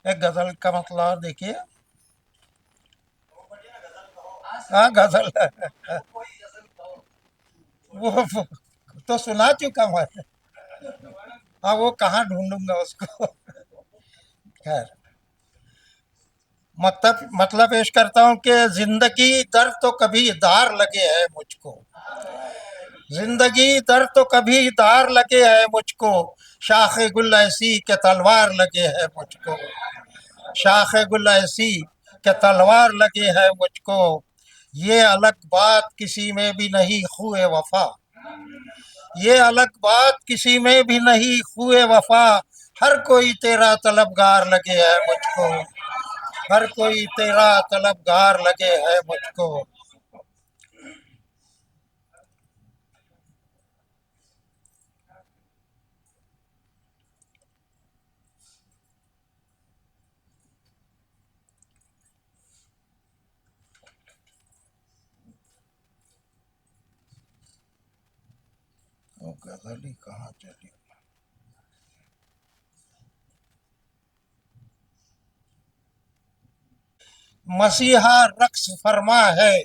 एक गज़ल का मतलब और देखिए। हाँ, गज़ल वो तो सुना चुका मैं। हाँ, वो कहाँ ढूंढूंगा उसको। खैर, मतलब पेश करता हूँ कि जिंदगी दर तो कभी दार लगे है मुझको, जिंदगी दर तो कभी दार लगे है मुझको, शाख गुल ऐसी के तलवार लगे है मुझको, शाख गुल ऐसी के तलवार लगे है मुझको। ये अलग बात किसी में भी नहीं खुए वफा, ये अलग बात किसी में भी नहीं खुए वफा, हर कोई तेरा तलबगार लगे है मुझको, हर कोई तेरा तलबगार लगे है मुझको। वो गजल ही कहाँ चली। मसीहा रक्स फरमा है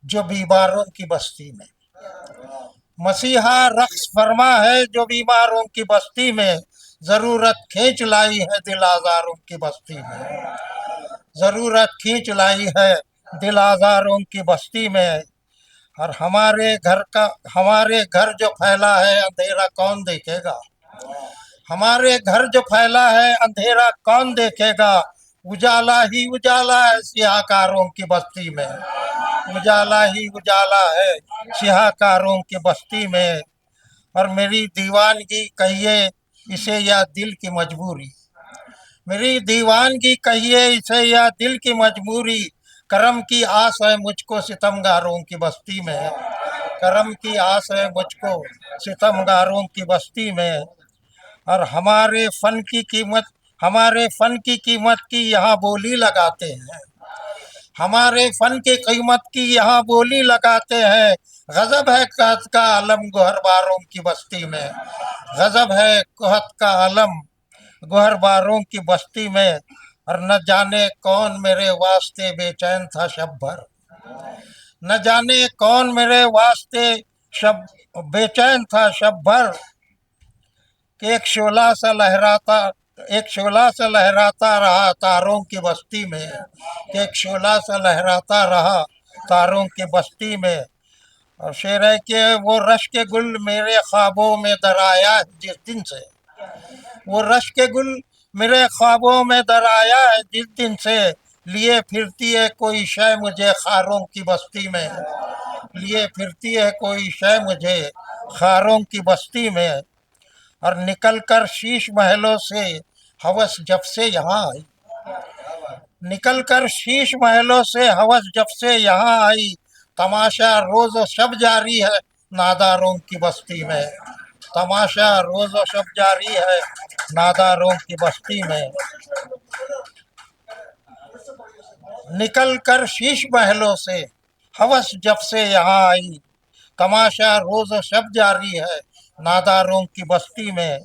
जो बीमारों की बस्ती में, मसीहा रक्स फरमा है जो बीमारों की बस्ती में, जरूरत खींच लाई है दिल आजारों की बस्ती में, जरूरत खींच लाई है दिल आजारों की बस्ती में। और हमारे घर जो फैला है अंधेरा कौन देखेगा, हमारे घर जो फैला है अंधेरा कौन देखेगा, उजाला ही उजाला है सियाकारों की बस्ती में, उजाला ही उजाला है सियाकारों की बस्ती में। और मेरी दीवानगी कहिए इसे या दिल की मजबूरी, मेरी दीवानगी कहिए इसे या दिल की मजबूरी, करम की आस है मुझको सितमगारों की बस्ती में, करम की आस है मुझको सितमगारों की बस्ती में। और हमारे फन की कीमत की यहाँ बोली लगाते हैं, हमारे फन की कीमत की यहाँ बोली लगाते हैं, गजब है कहत का आलम गोहरबारों की बस्ती में, गजब है कहत का आलम गोहरबारों की बस्ती में। और न जाने कौन मेरे वास्ते बेचैन था शब भर, न जाने कौन मेरे वास्ते शब बेचैन था शब भर, कि एक शोला सा लहराता रहा तारों की बस्ती में, कि एक शोला सा लहराता रहा तारों की बस्ती में। और शेर है कि वो रश के गुल मेरे ख्वाबों में दराया जिस दिन से, वो रश के गुल मेरे ख्वाबों में दराया है जिस दिन से, लिए फिरती है कोई शय मुझे खारों की बस्ती में, लिए फिरती है कोई शय मुझे खारों की बस्ती में, और निकल कर शीश महलों से हवस जब से यहाँ आई, निकल कर शीश महलों से हवस जब से यहाँ आई, तमाशा रोज और शब जारी है नादारों की बस्ती में, तमाशा रोज और शब जारी है नादारों की बस्ती में, निकल कर शीश महलों से हवस जब से यहाँ आई, तमाशा रोज और शब जारी है नादारों की बस्ती में,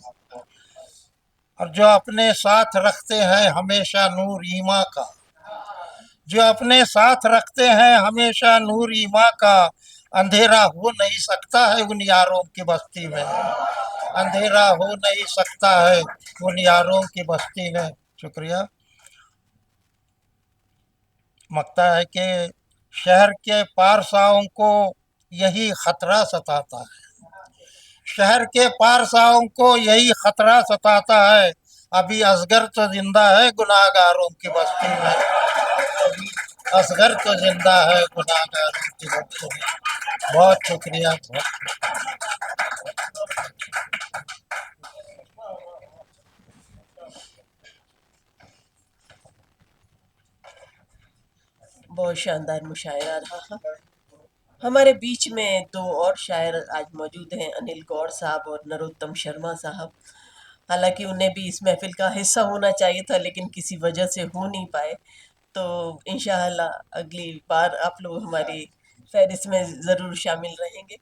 और जो अपने साथ रखते हैं हमेशा नूर ईमा का, जो अपने साथ रखते हैं हमेशा नूर ईमा का, अंधेरा हो नहीं सकता है उन यारों की बस्ती में, अंधेरा हो नहीं सकता है उन यारों की बस्ती में। शुक्रिया। मकता है कि शहर के पारसाओं को यही खतरा सताता है, शहर के पारसाओं को यही खतरा सताता है, अभी असगर तो जिंदा है गुनाहगारों की बस्ती में, अभी असगर तो जिंदा है गुनाहगारों की बस्ती में। बहुत शुक्रिया। बहुत शानदार मुशायरा रहा। हमारे बीच में दो और शायर आज मौजूद हैं, अनिल गौर साहब और नरोत्तम शर्मा साहब। हालांकि उन्हें भी इस महफिल का हिस्सा होना चाहिए था, लेकिन किसी वजह से हो नहीं पाए। तो इंशाअल्लाह अगली बार आप लोग हमारी फहरिस्त में ज़रूर शामिल रहेंगे।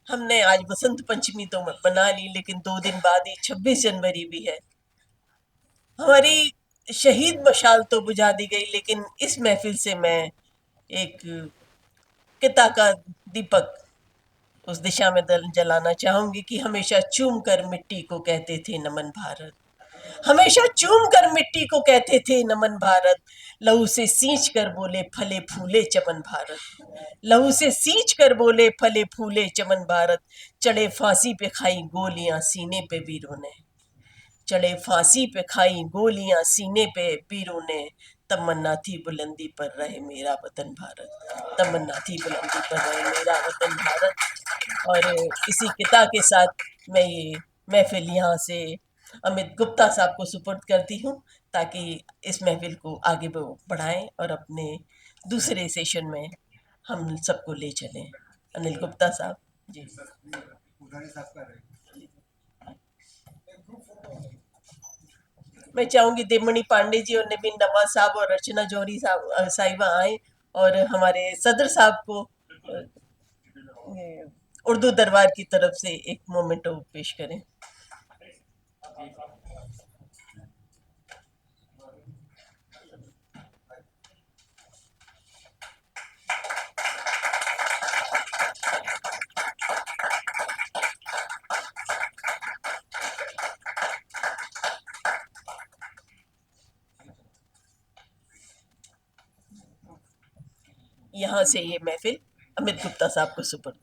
हमने आज बसंत पंचमी तो मना ली, लेकिन 2 दिन बाद ही 26 जनवरी भी है। हमारी शहीद मशाल तो बुझा दी गई, लेकिन इस महफिल से मैं एक किता का दीपक उस दिशा में जलाना चाहूंगी कि हमेशा चूम कर मिट्टी को कहते थे नमन भारत, हमेशा चूम कर मिट्टी को कहते थे नमन भारत, लहू से सींच कर बोले फले फूले चमन भारत, लहू से सींच कर बोले फले फूले चमन भारत, चढ़े फांसी पे खाई गोलियां सीने पे वीरों ने, चढ़े फांसी पे खाई गोलियां सीने पे वीरों ने, तमन्ना थी बुलंदी पर रहे मेरा वतन भारत, तमन्ना थी बुलंदी पर रहे मेरा वतन भारत। और इसी किता के साथ मैं ये महफिल यहाँ से अमित गुप्ता साहब को सुपुर्द करती हूँ, ताकि इस महफिल को आगे बढ़ाएं और अपने दूसरे सेशन में हम सबको ले चलें। अनिल गुप्ता साहब जी। मैं चाहूंगी देवमणि पांडे जी और नवीन नवाज साहब और रचना जौहरी साहब साहिबा आए और हमारे सदर साहब को उर्दू दरबार की तरफ से एक मोमेंटो पेश करें। यहाँ से ये महफिल अमित गुप्ता साहब को सुपुर्द।